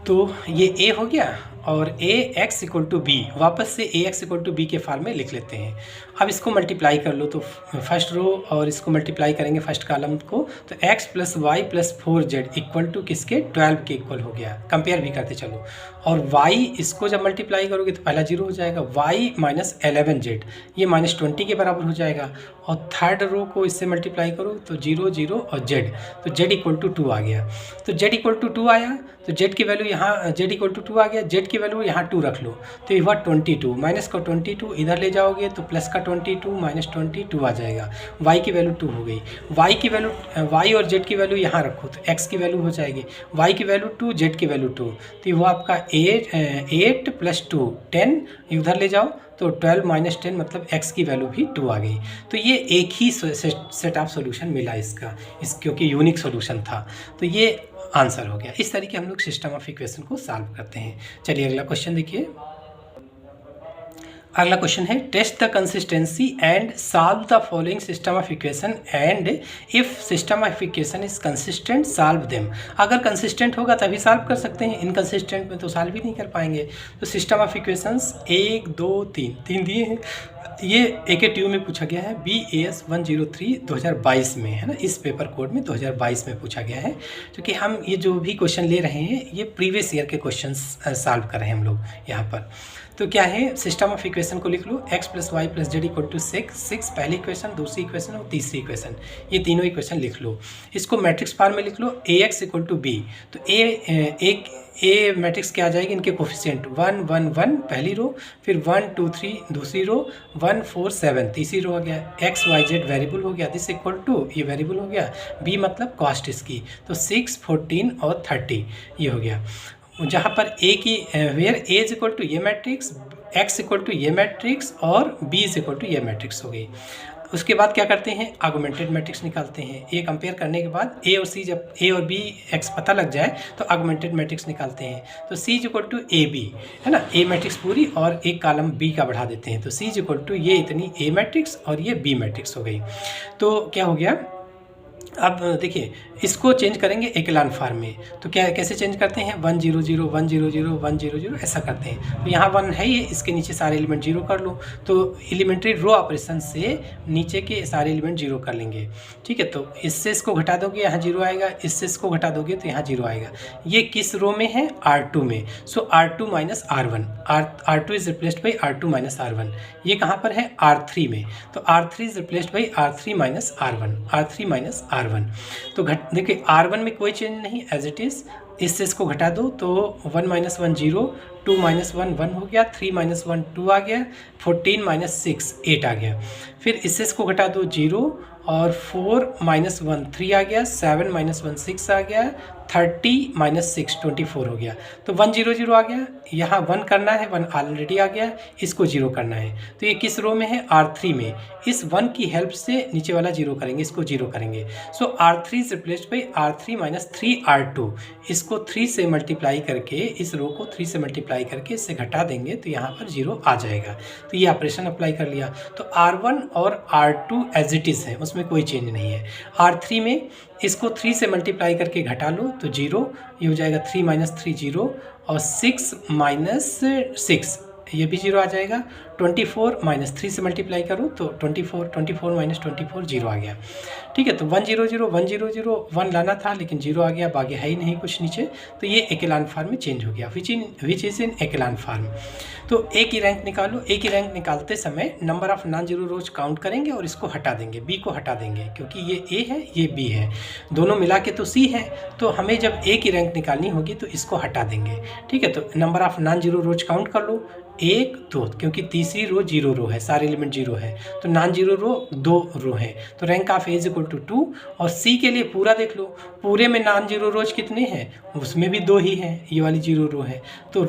तो ये ए हो गया और ए एक्स इक्वल टू बी, वापस से A X equal to B के फॉर्म में लिख लेते हैं। अब इसको मल्टीप्लाई कर लो, तो फर्स्ट रो और इसको मल्टीप्लाई करेंगे फर्स्ट कॉलम को, तो x + y + 4z equal to किसके? 12 के इक्वल हो गया। कंपेयर भी करते चलो। और y इसको जब मल्टीप्लाई करोगे तो पहला 0 हो जाएगा, y - 11z ये -20 के बराबर हो जाएगा। और थर्ड रो को इससे मल्टीप्लाई करो तो 0 0 और z, तो z इक्वल टू 2 आ गया। तो z इक्वल टू 2 आया, तो z की वैल्यू यहाँ, z इक्वल टू 2 आ गया, z की वैल्यू यहाँ 2 रख लो, तो ये हुआ 22, माइनस का 22 इधर ले जाओगे तो प्लस का 22 -22 आ जाएगा। y की वैल्यू 2 हो गई। y की वैल्यू, y और z की वैल्यू यहाँ रखो तो x की वैल्यू हो जाएगी, y की वैल्यू 2, z की वैल्यू 2, तो ये हुआ आपका 8 + 2 10, उधर ले जाओ तो 12 - 10 मतलब x की वैल्यू भी 2 आ गई। तो ये एक ही सेट ऑफ सोल्यूशन मिला इसका, क्योंकि यूनिक सोल्यूशन था, तो ये आंसर हो गया। इस तरीके हम लोग सिस्टम ऑफ इक्वेशन को सॉल्व करते हैं। चलिए अगला क्वेश्चन देखिए। अगला क्वेश्चन है test the consistency and solve the following system of equation and if system of equation is consistent solve them. अगर कंसिस्टेंट होगा तभी सॉल्व कर सकते हैं, इनकंसिस्टेंट में तो सॉल्व ही नहीं कर पाएंगे। तो सिस्टम ऑफ इक्वेशंस 1 2 3 दिए हैं। ये AKTU में पूछा गया है, BAS 103 2022 में है ना, इस पेपर कोड में 2022 में पूछा गया है। क्योंकि हम ये जो भी क्वेश्चन ले रहे हैं ये प्रीवियस ईयर के क्वेश्चन सॉल्व कर रहे हैं हम लोग यहाँ पर। तो क्या है, सिस्टम ऑफ इक्वेशन को लिख लो, x + y + z equal to 6 पहली इक्वेशन, दूसरी इक्वेशन और तीसरी इक्वेशन, ये तीनों इक्वेशन लिख लो। इसको मैट्रिक्स फॉर्म में लिख लो, ax इक्वल टू b। तो ए मैट्रिक्स क्या आ जाएगी, इनके कोफिशिएंट 1 1 1 पहली रो, फिर 1 2 3 दूसरी रो, 1 4 7 तीसरी रो हो गया, x y z वेरिएबल हो गया, दिस इक्वल टू ये वेरिएबल हो गया, b मतलब कॉस्ट इसकी, तो 6 14 और 30 ये हो गया। जहाँ पर a की where a is equal to ये मैट्रिक्स, x इक्वल टू ये मैट्रिक्स और b इज इक्वल टू ये मैट्रिक्स हो गई। उसके बाद क्या करते हैं, आगमेंटेड मैट्रिक्स निकालते हैं। ए कंपेयर करने के बाद ए और सी, जब ए और बी एक्स पता लग जाए तो आगमेंटेड मैट्रिक्स निकालते हैं। तो C is equal to A B है ना, ए मैट्रिक्स पूरी और एक कॉलम बी का बढ़ा देते हैं। तो सी इज इक्वल टू ये इतनी ए मैट्रिक्स और ये बी मैट्रिक्स हो गई। तो क्या हो गया, अब देखिए इसको चेंज करेंगे एकलान फॉर्म में। तो क्या कैसे चेंज करते हैं, 1 0 0 1 0 0 1 0 0 ऐसा करते हैं। तो यहाँ 1 है, ये इसके नीचे सारे एलिमेंट 0 कर लो। तो एलिमेंट्री रो ऑपरेशन से नीचे के सारे एलिमेंट 0 कर लेंगे, ठीक है। तो इससे इसको घटा दोगे यहाँ 0 आएगा, इससे इसको घटा दोगे तो यहाँ 0 आएगा। ये किस रो में है, R2 में। सो R2 - R1, R2 is replaced by R2 - R1। ये कहाँ पर है, R3 में। तो R3 is replaced by R3 - R1, R3 - R1। तो देखिए R1 में कोई चेंज नहीं, एज इट इज़। इससे इसको घटा दो तो 1 - 1 0, 2 - 1 1 हो गया, 3 - 1 2 आ गया, 14 - 6 8 आ गया। फिर इससे इसको घटा दो 0 और 4 - 1 3 आ गया, 7 - 1 6 आ गया, 30 माइनस 6 24 हो गया। तो 1 0 0 आ गया, यहाँ 1 करना है, 1 ऑलरेडी आ गया, इसको 0 करना है। तो ये किस रो में है? R3 में। इस 1 की हेल्प से नीचे वाला 0 करेंगे, इसको 0 करेंगे। सो R3 is replaced by R3 minus 3R2। इसको 3 से मल्टीप्लाई करके, इस रो को 3 से मल्टीप्लाई करके इससे घटा देंगे तो यहाँ पर 0 आ जाएगा। तो ये ऑपरेशन अप्लाई कर लिया। तो R1 और R2 एज इट इज़ है, उसमें कोई चेंज नहीं है। R3 में इसको 3 से मल्टीप्लाई करके घटा लो तो 0, ये हो जाएगा 3 माइनस 3 0, और 6 माइनस 6 ये भी 0 आ जाएगा। 24 माइनस 3 से मल्टीप्लाई करो तो 24 माइनस 24 0 आ गया। ठीक है, तो 1 0 0 1 0 0 1 लाना था लेकिन 0 आ गया, अब आगे है ही नहीं कुछ नीचे, तो ये एक्लान फॉर्म में चेंज हो गया, विच इज़ इन एक्लान फॉर्म। तो ए की रैंक निकालो। ए की रैंक निकालते समय number of non zero rows count करेंगे और इसको हटा देंगे, बी को हटा देंगे, क्योंकि ये ए है ये बी है, दोनों मिला के तो सी है। तो हमें जब ए की रैंक निकालनी होगी तो इसको हटा देंगे। ठीक है, तो number of non zero rows count कर लो, 1 2, क्योंकि तीसरी रो 0 रो है, सारे एलिमेंट 0 है, तो नॉन जीरो रो 2 रो है। तो rank of A is equal to 2। और सी के लिए पूरा देख लो, पूरे में नॉन जीरो रोज कितने हैं? उसमें भी 2 ही हैं, ये वाली 0 रो है। तो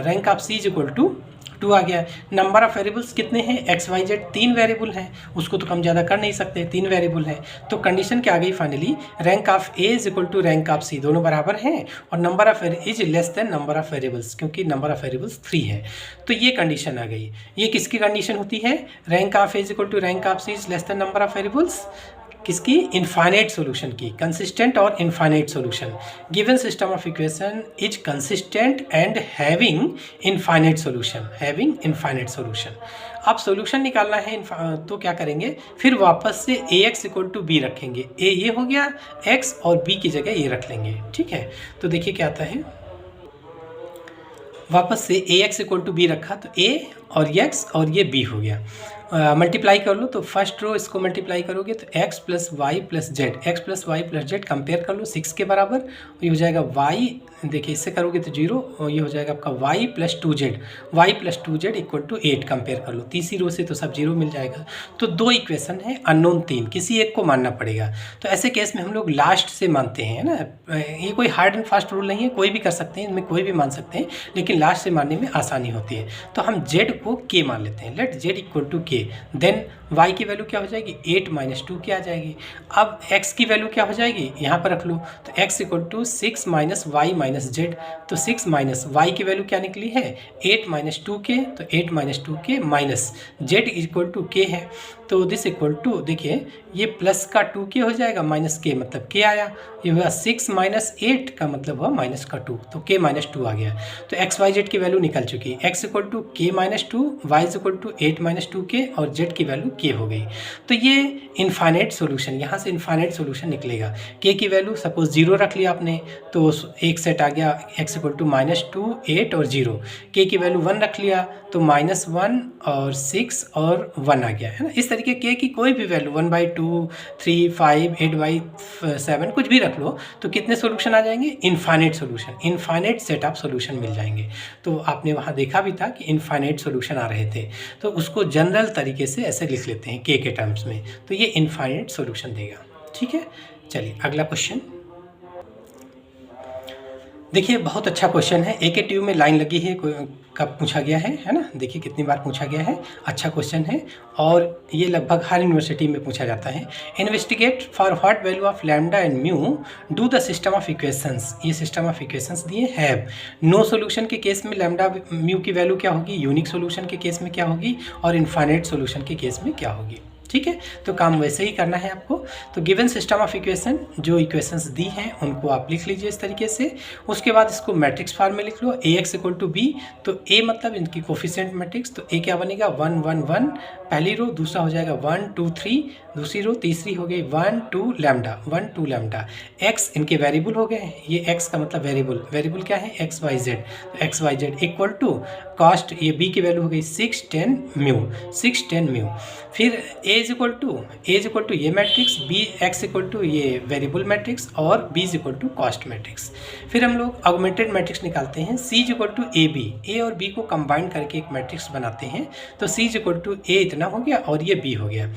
rank of C is equal to 2 आ गया। नंबर ऑफ वेरिएबल्स कितने हैं? एक्स वाई जेड 3 वेरिएबल हैं, उसको तो कम ज़्यादा कर नहीं सकते, 3 वेरिएबल हैं। तो कंडीशन क्या आ गई finally? Rank of A is equal to rank of C, दोनों बराबर हैं, और number of is less than number of variables, क्योंकि नंबर ऑफ वेरिएबल्स 3 है। तो ये कंडीशन आ गई। ये किसकी कंडीशन होती है? Rank of A is equal to rank of C is less than number of variables. किसकी? इनफाइनाइट सॉल्यूशन की, कंसिस्टेंट और infinite solution. Given system of equation is consistent and having infinite solution. अब solution निकालना है तो क्या करेंगे? फिर वापस से A X equal to B रखेंगे। ए ये हो गया, एक्स और बी की जगह ये रख लेंगे। ठीक है, तो देखिए क्या आता है। वापस से A X equal to B रखा तो ए और एक्स और ये बी हो गया। मल्टीप्लाई कर लो तो फर्स्ट रो इसको मल्टीप्लाई करोगे तो x plus Y plus Z, X plus Y plus Z compare कर लो 6 के बराबर, ये हो जाएगा y, देखिए इससे करोगे तो 0, और ये हो जाएगा आपका y plus 2z equal to 8 compare कर लो। तीसरी रो से तो सब 0 मिल जाएगा। तो 2 इक्वेशन है, अननोन 3, किसी एक को मानना पड़ेगा। तो ऐसे केस में हम लोग लास्ट से मानते हैं ना, ये कोई हार्ड एंड फास्ट रूल नहीं है, कोई भी कर सकते हैं, इनमें कोई भी मान सकते हैं, लेकिन लास्ट से मानने में आसानी होती है। तो हम z को k मान लेते हैं, let z equal to k। Then y की वैल्यू क्या हो जाएगी? 8 माइनस 2 क्या आ जाएगी? अब x की वैल्यू क्या हो जाएगी? यहाँ पर रख लो, तो x equal to 6 minus Y minus Z. तो 6 माइनस y की वैल्यू क्या निकली है? 8 माइनस 2k, तो 8 minus 2k minus z equal to k है। तो दिस इक्वल टू, देखिए ये प्लस का 2k हो जाएगा, माइनस k मतलब k आया, ये हुआ 6 माइनस 8 का मतलब हुआ माइनस का 2, तो k माइनस 2 आ गया। तो एक्स वाई जेड की वैल्यू निकल चुकी है, x equal to k minus 2, Y equal to 8 minus 2k, और z की वैल्यू k हो गई। तो ये इनफाइनाइट सॉल्यूशन, यहाँ से इनफाइनाइट सॉल्यूशन निकलेगा। k की वैल्यू सपोज 0 रख लिया आपने तो एक सेट आ गया, x इक्वल टू माइनस 2 8 और 0। k की वैल्यू 1 रख लिया तो माइनस 1 और 6 और 1 आ गया, है ना। इस तरीके k की कोई भी वैल्यू 1/2 3 5 8/7 कुछ भी रख लो तो कितने सॉल्यूशन आ जाएंगे? Infinite solution, infinite set of solution मिल जाएंगे। तो आपने वहाँ देखा भी था कि इनफाइनाइट सॉल्यूशन आ रहे थे, तो उसको जनरल तरीके से ऐसे लिख लेते हैं k के टर्म्स में, तो ये इनफाइनाइट सॉल्यूशन देगा। ठीक है, चलिए अगला क्वेश्चन देखिए। बहुत अच्छा क्वेश्चन है, एक ट्यूब में लाइन लगी है कब पूछा गया है ना। देखिए कितनी बार पूछा गया है, अच्छा क्वेश्चन है और ये लगभग हर यूनिवर्सिटी में पूछा जाता है। Investigate for what value of lambda and mu do the system of equations. ये सिस्टम ऑफ इक्वेशंस दिए हैव। नो सॉल्यूशन के केस में लैम्डा म्यू की वैल्यू क्या होगी, यूनिक सॉल्यूशन के केस में क्या होगी, और इनफाइनाइट सॉल्यूशन के केस में क्या होगी। ठीक है, तो काम वैसे ही करना है आपको। तो गिवन सिस्टम ऑफ इक्वेशन, जो इक्वेशंस दी हैं उनको आप लिख लीजिए इस तरीके से। उसके बाद इसको मैट्रिक्स फॉर्म में लिख लो, ए एक्स इक्वल टू बी। तो ए मतलब इनकी कोफिशिएंट मैट्रिक्स, तो ए क्या बनेगा 1 1 1 पहली रो, दूसरा हो जाएगा 1 2 3 दूसरी रो, तीसरी हो गई 1 2 लैम्डा 1 2 लैम्डा। एक्स इनके वेरिएबल हो गए, ये एक्स का मतलब वेरिएबल क्या है? X Y Z. तो X Y Z equal to cost, ये बी की वैल्यू हो गई 6 10 म्यू। फिर ए इज इक्वल टू ये matrix, B X equal to ये वेरिएबल मैट्रिक्स, और B is equal to cost matrix. फिर हम लोग ऑगमेंटेड मैट्रिक्स निकालते हैं, C is equal to A B, ए और बी को कंबाइन करके एक मैट्रिक्स बनाते हैं। तो सी इज इक्वल टू ए इतना हो गया और ये बी हो गया।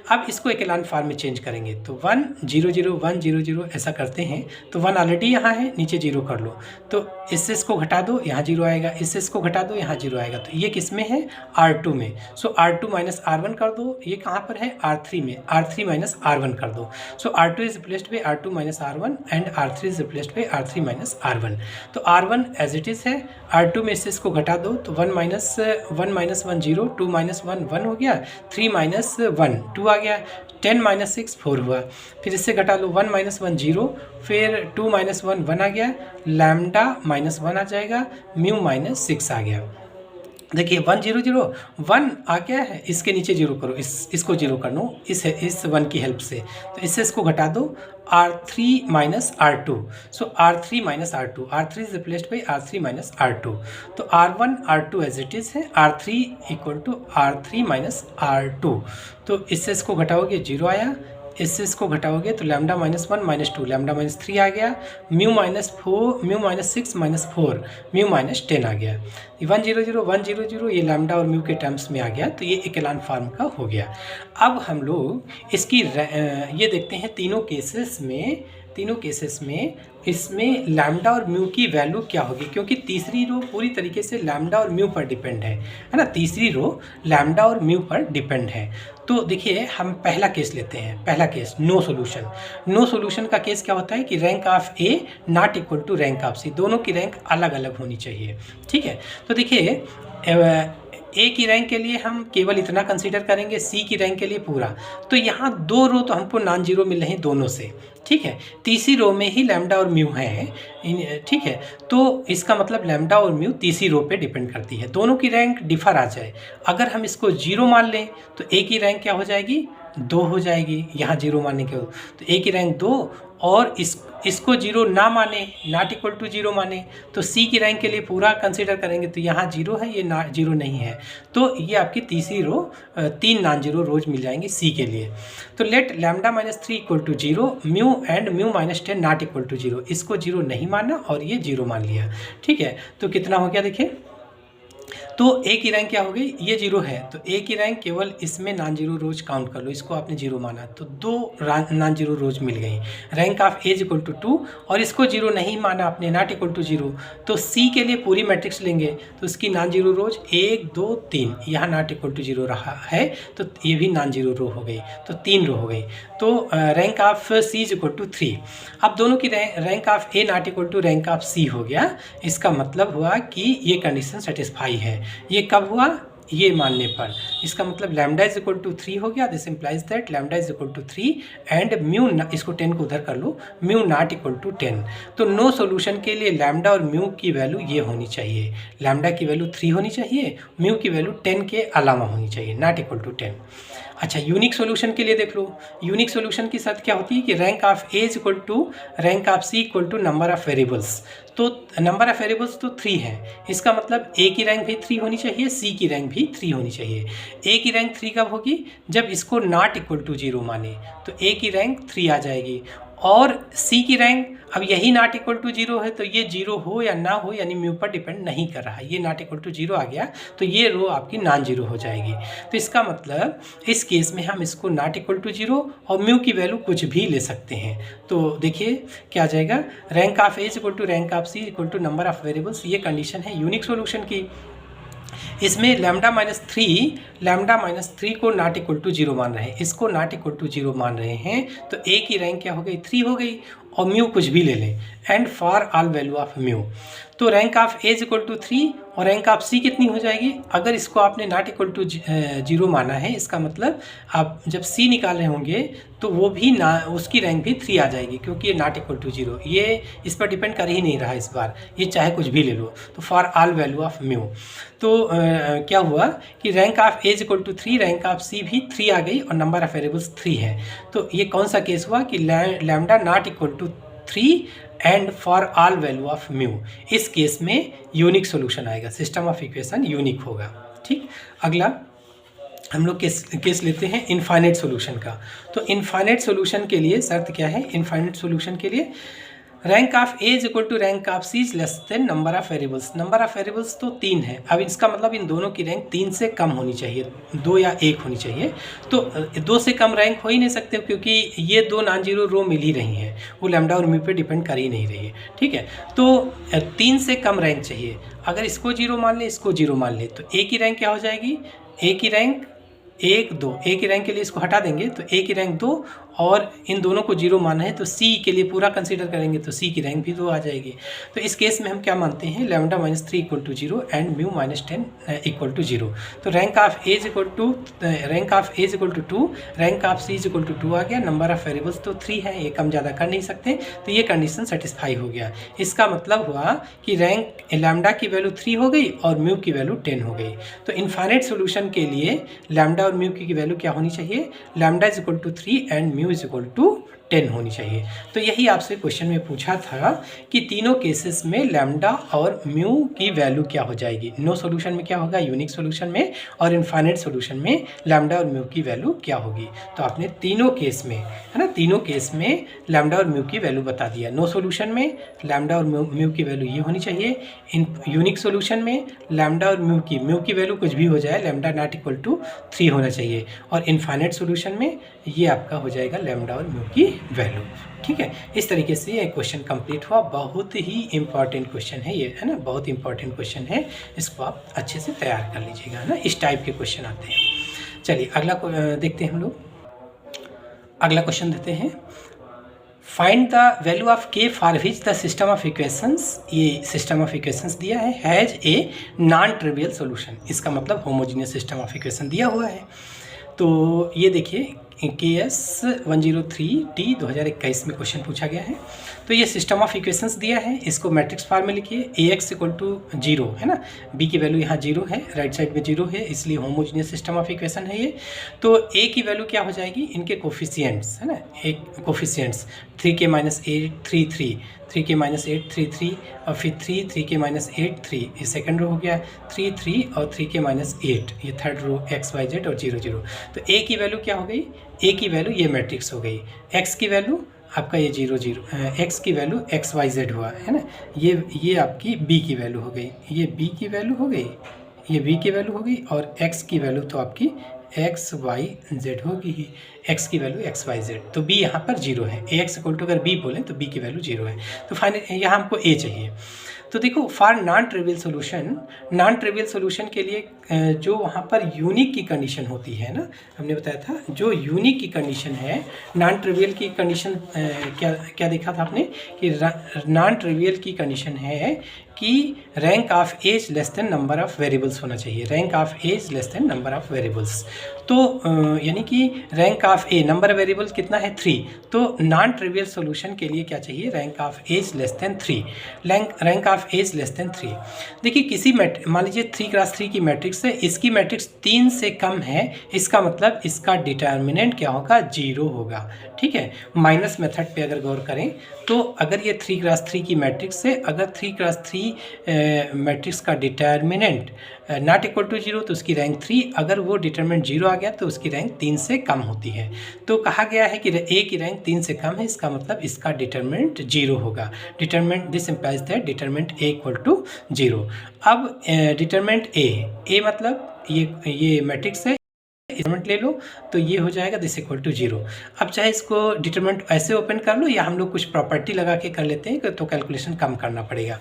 अब इसको इकेलान फॉर्म में चेंज करेंगे तो 1 0 0 1 0 0 ऐसा करते हैं। तो 1 ऑलरेडी यहाँ है, नीचे 0 कर लो, तो इससे इसको घटा दो, यहाँ 0 आएगा, इससे इसको घटा दो, यहाँ 0 आएगा। तो ये किस में है? R2 में। सो R2 माइनस R1 कर दो, ये कहाँ पर है? R3 में। R3 माइनस R1 कर दो। सो R2 is replaced by R2 minus R1 and R3 is replaced by R3 minus R1। तो R1 एज इट इज़ है, R2 में इससे इसको घटा दो, तो 1 माइनस 1 0, 2 माइनस 1 1 हो गया, 3 माइनस 1 2 आ गया, 10 माइनस 6 4 हुआ। फिर इससे घटा लो, 1 माइनस 1 0, फिर 2 माइनस 1 1 आ गया, लैम्डा माइनस 1 आ जाएगा, म्यू माइनस 6 आ गया। देखिए 1 0 0 1 आ गया है, इसके नीचे 0 करो, इसको 0 कर लो इस 1 की हेल्प से। तो इससे इसको घटा दो, R3 minus R2। So R3 minus R2, R3 is replaced by R3 minus R2। तो R1 R2 as it is है, R3 equal to R3 minus R2। तो इससे इसको घटाओगे 0 आया, इससे इसको घटाओगे तो lambda minus 1 minus 2, lambda minus 3 आ गया, mu minus 4, mu minus 6 minus 4, mu minus 10 आ गया। 1 0 0 1 0 0 ये लैम्डा और म्यू के टर्म्स में आ गया, तो ये इकेलान फॉर्म का हो गया। अब हम लोग इसकी ये देखते हैं तीनों केसेस में इसमें लैम्डा और म्यू की वैल्यू क्या होगी, क्योंकि तीसरी रो पूरी तरीके से लैम्डा और म्यू पर डिपेंड है ना। तीसरी रो लैम्डा और म्यू पर डिपेंड है। तो देखिए हम पहला केस लेते हैं, पहला case no solution. No solution का केस क्या होता है कि rank of A not equal to rank of C, दोनों की रैंक अलग अलग होनी चाहिए। ठीक है, तो देखिए ए की रैंक के लिए हम केवल इतना कंसीडर करेंगे, सी की रैंक के लिए पूरा। तो यहाँ 2 रो तो हमको नॉन जीरो मिल रहे हैं दोनों से। ठीक है, तीसरी रो में ही लैम्डा और म्यू है। ठीक है, तो इसका मतलब लैम्डा और म्यू तीसरी रो पे डिपेंड करती है। दोनों की रैंक डिफर आ जाए, अगर हम इसको 0 मान लें तो ए की रैंक क्या हो जाएगी? 2 हो जाएगी, यहाँ 0 मानने के, तो ए की रैंक 2, और इसको 0 ना माने, नॉट इक्वल टू 0 माने, तो सी की रैंक के लिए पूरा कंसीडर करेंगे, तो यहाँ 0 है, ये 0 नहीं है, तो ये आपकी तीसरी रो 3 नॉन जीरो रोज मिल जाएंगी सी के लिए। तो let lambda minus 3 equal to 0, mu and mu minus 10 not equal to 0, इसको 0 नहीं माना और ये 0 मान लिया। ठीक है, तो कितना हो गया देखिए, तो ए की रैंक क्या हो गई? ये 0 है, तो ए की रैंक केवल इसमें नॉन जीरो रोज काउंट कर लो, इसको आपने 0 माना, तो 2 नॉन जीरो रोज मिल गई। Rank of A is equal to 2, और इसको 0 नहीं माना आपने, नॉट इक्वल टू 0, तो सी के लिए पूरी मैट्रिक्स लेंगे, तो इसकी नॉन जीरो रोज 1 2 3, यहाँ नॉट इक्वल टू 0 रहा है, तो ये भी नॉन जीरो रो हो गई, तो 3 रो हो गई। तो rank of C is equal to 3। अब दोनों की rank of A not equal to rank of C हो गया। इसका मतलब हुआ कि ये कंडीशन सेटिस्फाई है। ये कब हुआ? ये मानने पर। इसका मतलब लैम्डा इज इक्वल टू 3 हो गया। This implies that lambda is equal to 3 and mu, इसको 10 को उधर कर लो, म्यू नॉट इक्वल टू 10। तो नो सॉल्यूशन के लिए लैम्डा और म्यू की वैल्यू ये होनी चाहिए, लैम्डा की वैल्यू 3 होनी चाहिए, म्यू की वैल्यू 10 के अलावा होनी चाहिए, नॉट इक्वल टू 10। अच्छा, यूनिक सॉल्यूशन के लिए देख लो। यूनिक सॉल्यूशन की शर्त क्या होती है कि rank of A is equal to rank of C equal to number of variables. तो नंबर ऑफ वेरिएबल्स तो 3 है, इसका मतलब ए की रैंक भी 3 होनी चाहिए, सी की रैंक भी 3 होनी चाहिए। ए की रैंक 3 कब होगी? जब इसको नॉट इक्वल टू 0 माने, तो ए की रैंक 3 आ जाएगी। और सी की रैंक, अब यही नॉट इक्वल टू 0 है, तो ये 0 हो या ना हो, यानी म्यू पर डिपेंड नहीं कर रहा है, ये नॉट इक्वल टू 0 आ गया, तो ये रो आपकी नॉन जीरो हो जाएगी। तो इसका मतलब इस केस में हम इसको नॉट इक्वल टू 0 और म्यू की वैल्यू कुछ भी ले सकते हैं। तो देखिए क्या आ जाएगा, rank of A equal to rank of C equal to number of variables, ये कंडीशन है यूनिक सॉल्यूशन की। इसमें लैम्डा माइनस 3 को नॉट इक्वल टू 0 मान रहे हैं, इसको नॉट इक्वल टू 0 मान रहे हैं, तो ए की रैंक क्या हो गई? 3 हो गई, और म्यू कुछ भी ले लें, and for all value of mu. तो rank of A is equal to 3 और रैंक ऑफ सी कितनी हो जाएगी? अगर इसको आपने नॉट इक्वल टू 0 माना है, इसका मतलब आप जब सी निकाल रहे होंगे तो वो भी ना, उसकी रैंक भी 3 आ जाएगी, क्योंकि ये नॉट इक्वल टू 0, ये इस पर डिपेंड कर ही नहीं रहा इस बार, ये चाहे कुछ भी ले लो। तो for all value of mu, तो क्या हुआ कि rank of A is equal to 3, rank of C भी 3 आ गई, और नंबर ऑफ वेरिएबल्स 3 है। तो ये कौन सा केस हुआ कि lambda not equal to 3 and for all value of mu. इस केस में यूनिक आएगा, सिस्टम ऑफ इक्वेशन यूनिक होगा। ठीक, अगला हम लोग केस लेते हैं इनफाइनाइट सॉल्यूशन का। तो इनफाइनाइट सॉल्यूशन के लिए शर्त क्या है? इनफाइनाइट सॉल्यूशन के लिए rank of A is equal to rank of C is less than number of variables. Number of variables तो 3 है, अब इसका मतलब इन दोनों की रैंक 3 से कम होनी चाहिए, 2 या 1 होनी चाहिए। तो 2 से कम रैंक हो ही नहीं सकते, क्योंकि ये 2 नॉन जीरो रो मिल ही रही हैं, वो लैम्डा और म्यू पे डिपेंड कर ही नहीं रही है, ठीक है। तो 3 से कम रैंक चाहिए। अगर इसको 0 मान ले, इसको 0 मान ले, तो ए की रैंक क्या हो जाएगी, ए की रैंक 1 2, ए की रैंक के लिए इसको हटा देंगे तो ए की रैंक 2, और इन दोनों को 0 माना है तो सी के लिए पूरा कंसीडर करेंगे तो सी की रैंक भी 2 आ जाएगी। तो इस केस में हम क्या मानते हैं, lambda -3 equal to 0 and mu -10 equal to 0। तो rank of A is equal to 2, rank of C is equal to 2 आ गया। नंबर ऑफ वेरिएबल्स तो 3 है, ये कम ज़्यादा कर नहीं सकते, तो ये कंडीशन सेटिस्फाई हो गया। इसका मतलब हुआ कि रैंक लैम्डा की वैल्यू 3 हो गई और म्यू की वैल्यू 10 हो गई। तो इनफाइनाइट सोल्यूशन के लिए लैम्डा और म्यू की वैल्यू क्या होनी चाहिए, lambda is equal to 3 and mu is equal to 10 होनी चाहिए। तो यही आपसे क्वेश्चन में पूछा था कि तीनों केसेस में लैम्डा और म्यू की वैल्यू क्या हो जाएगी। नो सॉल्यूशन में क्या होगा, यूनिक सॉल्यूशन में, और इनफाइनाइट सॉल्यूशन में लैम्डा और म्यू की वैल्यू क्या होगी। तो आपने तीनों केस में, है ना, तीनों केस में लैम्डा और म्यू की वैल्यू बता दिया। नो सॉल्यूशन में लैम्डा और म्यू की वैल्यू ये होनी चाहिए। इन यूनिक सॉल्यूशन में लैम्डा और म्यू की वैल्यू कुछ भी हो जाए, लैम्डा नॉट इक्वल टू 3 होना चाहिए। और इनफाइनाइट सॉल्यूशन में ये आपका हो जाएगा लैम्डा और म्यू की वैल्यू, ठीक है। इस तरीके से ये क्वेश्चन कंप्लीट हुआ। बहुत ही इंपॉर्टेंट क्वेश्चन है ये, है ना, बहुत इंपॉर्टेंट क्वेश्चन है, इसको आप अच्छे से तैयार कर लीजिएगा, है ना। इस टाइप के क्वेश्चन आते हैं। चलिए अगला देखते हैं हम लोग। अगला क्वेश्चन देते हैं, फाइंड द वैल्यू ऑफ के for which the system of equations, ये सिस्टम ऑफ इक्वेशंस दिया है, has a non trivial solution. इसका मतलब होमोजीनियस सिस्टम ऑफ इक्वेशन दिया हुआ है। तो ये देखिए KS 103T 2021 में क्वेश्चन पूछा गया है। तो ये सिस्टम ऑफ इक्वेशंस दिया है, इसको मैट्रिक्स फॉर्म में लिखिए। AX इक्वल टू 0 है ना, B की वैल्यू यहाँ 0 है, राइट साइड में 0 है, इसलिए होमोजीनियस सिस्टम ऑफ इक्वेशन है ये। तो A की वैल्यू क्या हो जाएगी, इनके कोफिशिएंट्स, है ना, एक कोफिशिएंट्स 3k - 8 3 3, 3k - 8 3 3, और फिर 3 3k - 8 3, ये सेकंड रो हो गया, 3 3 और 3k - 8, ये third row, x y z और 0 0। तो A की वैल्यू क्या हो गई, A की वैल्यू ये मैट्रिक्स हो गई, x की वैल्यू आपका ये 0 0, x की वैल्यू x y z हुआ, है ना, ये आपकी B की वैल्यू हो गई, ये B की वैल्यू हो गई, ये B की वैल्यू हो गई, और x की वैल्यू तो आपकी एक्स वाई जेड होगी ही, x की वैल्यू एक्स वाई जेड। तो b यहाँ पर 0 है, ax इक्वल टू अगर b बोलें तो b की वैल्यू 0 है। तो फाइनल यहाँ हमको a चाहिए। तो देखो फॉर नॉन ट्रिवियल सोल्यूशन के लिए जो वहाँ पर यूनिक की कंडीशन होती है ना, हमने बताया था जो यूनिक की कंडीशन है, नॉन ट्रिवियल की कंडीशन क्या देखा था आपने कि नॉन ट्रिवियल की कंडीशन है कि rank of A's less than number of variables होना चाहिए, rank of A's less than number of variables. तो यानी कि rank of A, number variable कितना है 3, तो नॉन ट्रिवियल सॉल्यूशन के लिए क्या चाहिए, rank of A's less than 3, rank of A's less than 3। देखिए किसी मान लीजिए 3x3 की मैट्रिक्स है, इसकी मैट्रिक्स 3 से कम है, इसका मतलब इसका डिटर्मिनेंट क्या होगा, 0 होगा, ठीक है। माइनस मेथड पे अगर गौर करें तो अगर ये 3x3 की मैट्रिक्स है, अगर 3x3 मैट्रिक्स का डिटर्मिनेंट नॉट इक्वल टू 0 तो उसकी रैंक 3, अगर वो डिटरमिनेंट 0 आ गया तो उसकी रैंक 3 से कम होती है। तो कहा गया है कि ए की रैंक 3 से कम है, इसका मतलब इसका डिटरमिनेंट 0 होगा। Determinant this implies that determinant A equal to 0। अब डिटरमिनेंट ए मतलब ये मैट्रिक्स है, डिटरमिनेंट ले लो तो ये हो जाएगा दिस इक्वल टू 0। अब चाहे इसको डिटरमिनेंट ऐसे ओपन कर लो या हम लोग कुछ प्रॉपर्टी लगा के कर लेते हैं तो कैलकुलेशन कम करना पड़ेगा।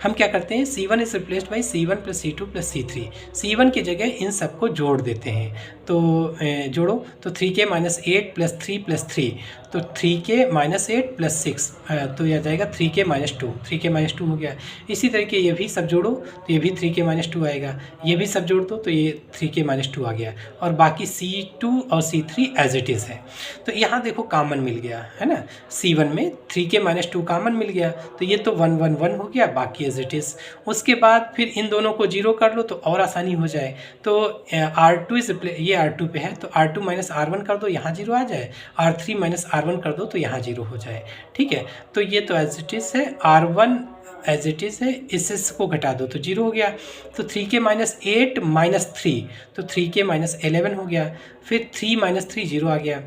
हम क्या करते हैं, C1 is replaced by C1 + C2 + C3। C1 की जगह इन सबको जोड़ देते हैं, तो जोड़ो तो 3k - 8 + 3 + 3, तो 3k - 8 + 6, तो यह जाएगा 3k - 2, 3k - 2 हो गया। इसी तरीके ये भी सब जोड़ो तो ये भी 3k - 2 आएगा, ये भी सब जोड़ दो तो ये 3k - 2 आ गया, और बाकी C2 और C3 एज इट इज़ है। तो यहाँ देखो कॉमन मिल गया है ना, C1 में 3k - 2 कॉमन मिल गया, तो ये तो 1 1 1 हो गया, बाकी एज इट इज़। उसके बाद फिर इन दोनों को 0 कर लो तो और आसानी हो जाए। तो R2 इज ये R2 पे है तो R2 - R1 कर दो, यहाँ 0 आ जाए, R3 - R1 कर दो तो यहाँ 0 हो जाए, ठीक है। तो ये तो एज इट इज़ है, R1 एज इट इज़ है, इसको घटा दो तो 0 हो गया। तो 3k - 8 - 3 तो 3k - 11 हो गया, फिर 3 - 3 0 आ गया,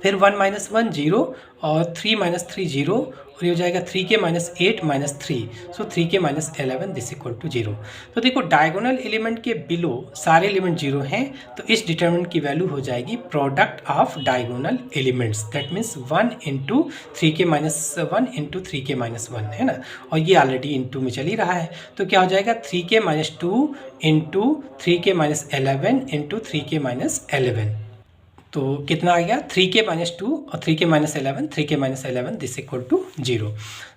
फिर 1 - 1 0 और 3 - 3 0 और ये हो जाएगा 3k minus 8 minus 3, so 3k minus 11 this equal to 0। तो देखो डायगोनल एलिमेंट के बिलो सारे एलिमेंट 0 हैं, तो इस डिटरमिनेंट की वैल्यू हो जाएगी product of diagonal elements, that means 1 into 3k minus 1 into 3k minus 1 है ना, और ये ऑलरेडी इंटू में चल ही रहा है, तो क्या हो जाएगा 3k minus 2 into 3k minus 11 into 3k minus 11, तो कितना आ गया 3k माइनस 2 और 3k minus 11, 3k minus 11 this equal to 0।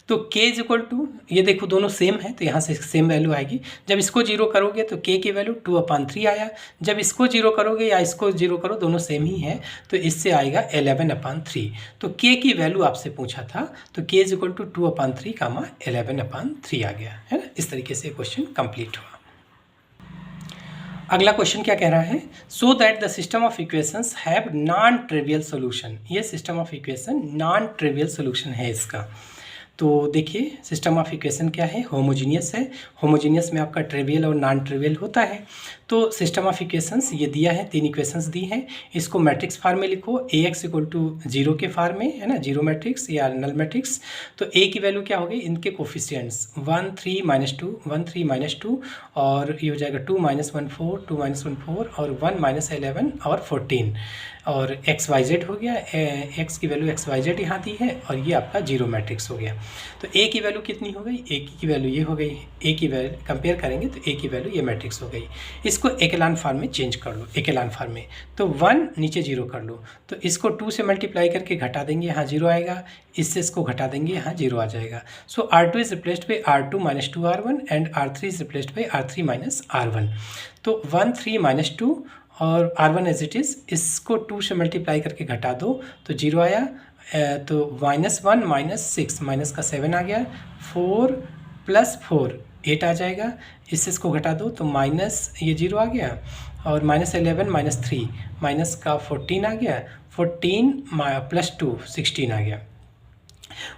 तो k इज इक्वल टू, ये देखो दोनों सेम है तो यहाँ से सेम वैल्यू आएगी। जब इसको 0 करोगे तो k की वैल्यू 2/3 आया, जब इसको 0 करोगे या इसको 0 करो दोनों सेम ही है तो इससे आएगा 11/3। तो k की वैल्यू आपसे पूछा था, तो k इज इक्वल टू 2/3 कामा 11/3 आ गया है ना। इस तरीके से क्वेश्चन कंप्लीट हुआ। अगला क्वेश्चन क्या कह रहा है, so that the system of equations have non trivial solution. ये system of equation non trivial solution है इसका। तो देखिए सिस्टम ऑफ इक्वेशन क्या है, होमोजीनियस है, होमोजीनियस में आपका ट्रिवियल और नॉन ट्रिवियल होता है। तो सिस्टम ऑफ इक्वेशंस ये दिया है, 3 इक्वेशंस दी हैं, इसको मैट्रिक्स फार्म में लिखो, Ax इक्वल टू 0 के फार्म में है ना, 0 मैट्रिक्स या नल मैट्रिक्स। तो A की वैल्यू क्या हो गई, इनके कोफिशिएंट्स 1 3 माइनस 2 1 3 माइनस 2, और ये हो जाएगा 2 माइनस 1 4 2 माइनस 1 4 और 1 माइनस 11 और 14, और एक्स वाई जेड हो गया, एक्स की वैल्यू एक्स वाई जेड यहाँ दी है, और ये आपका 0 मैट्रिक्स हो गया। तो ए की वैल्यू कितनी हो गई, ए की वैल्यू ये हो गई, ए की वैल्यू कंपेयर करेंगे तो ए की वैल्यू ये मैट्रिक्स हो गई। इसको एकेलान फॉर्म में चेंज कर लो, एकेलान फॉर्म में, तो 1 नीचे 0 कर लो, तो इसको 2 से मल्टीप्लाई करके घटा देंगे, यहाँ 0 आएगा, इससे इसको घटा देंगे, यहाँ 0 आ जाएगा। सो R2 is replaced by R2 minus 2R1 and R3 is replaced by R3 minus R1। तो 1 3 माइनस 2 और R1 एज इट इज़, इसको 2 से मल्टीप्लाई करके घटा दो तो 0 आया, तो -1 -6 माइनस का 7 आ गया, 4 + 4 8 आ जाएगा, इससे इसको घटा दो तो माइनस ये 0 आ गया, और -11 -3 माइनस का 14 आ गया, 14 + 2 16 आ गया।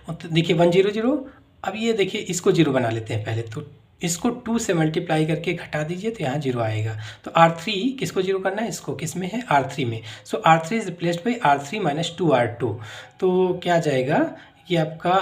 तो देखिए 1 0 0, अब ये देखिए इसको 0 बना लेते हैं पहले, तो इसको 2 से मल्टीप्लाई करके घटा दीजिए तो यहाँ 0 आएगा। तो R3 किसको 0 करना है, इसको, किस में है, R3 में। सो R3 is replaced by R3 minus 2R2, तो क्या जाएगा ये आपका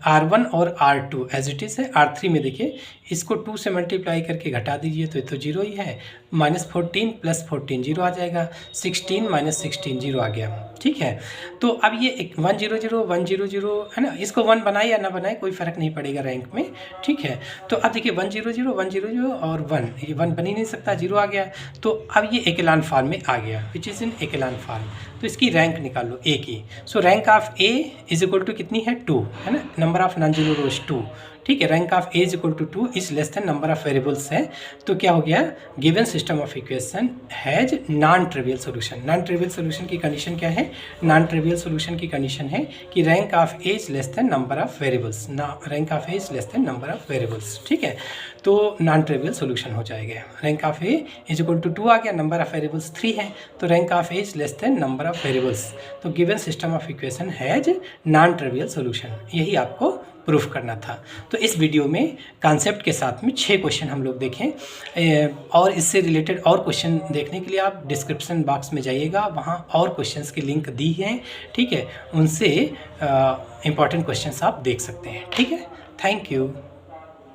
R1 और R2 एज इट इज़ है। R3 में देखिए इसको 2 से मल्टीप्लाई करके घटा दीजिए तो ये तो 0 ही है, -14 + 14 0 आ जाएगा, 16 - 16 0 आ गया, ठीक है। तो अब ये 1 0 0 1 0 0 है ना, इसको 1 बनाए या ना बनाए कोई फ़र्क नहीं पड़ेगा रैंक में, ठीक है। तो अब देखिए 1 0 0 1 0 0 और 1, ये 1 बन ही नहीं सकता, 0 आ गया। तो अब ये एकेलान फॉर्म में आ गया, विच इज़ इन एकेलान फॉर्म। तो इसकी रैंक निकालो ए की। So rank of A is equal to कितनी है, 2 है ना, number of non zero rows 2, ठीक है। Rank of A is equal to 2 is less than number of variables है। तो क्या हो गया, given system of equation has non trivial solution. Non trivial solution की कंडीशन क्या है, नॉन ट्रिवियल सोल्यूशन की कंडीशन है कि rank of A is less than number of variables, rank of A is less than number of variables, ठीक है। तो non trivial solution हो जाएगा। Rank of A is equal to 2 आ गया, नंबर ऑफ वेरिएबल्स 3 है, तो rank of A is less than number of variables. तो given system of equation has non trivial solution, यही आपको प्रूफ करना था। तो इस वीडियो में कॉन्सेप्ट के साथ में 6 क्वेश्चन हम लोग देखें, और इससे रिलेटेड और क्वेश्चन देखने के लिए आप डिस्क्रिप्शन बॉक्स में जाइएगा, वहाँ और क्वेश्चंस की लिंक दी है, ठीक है। उनसे इम्पॉर्टेंट क्वेश्चंस आप देख सकते हैं, ठीक है। Thank you.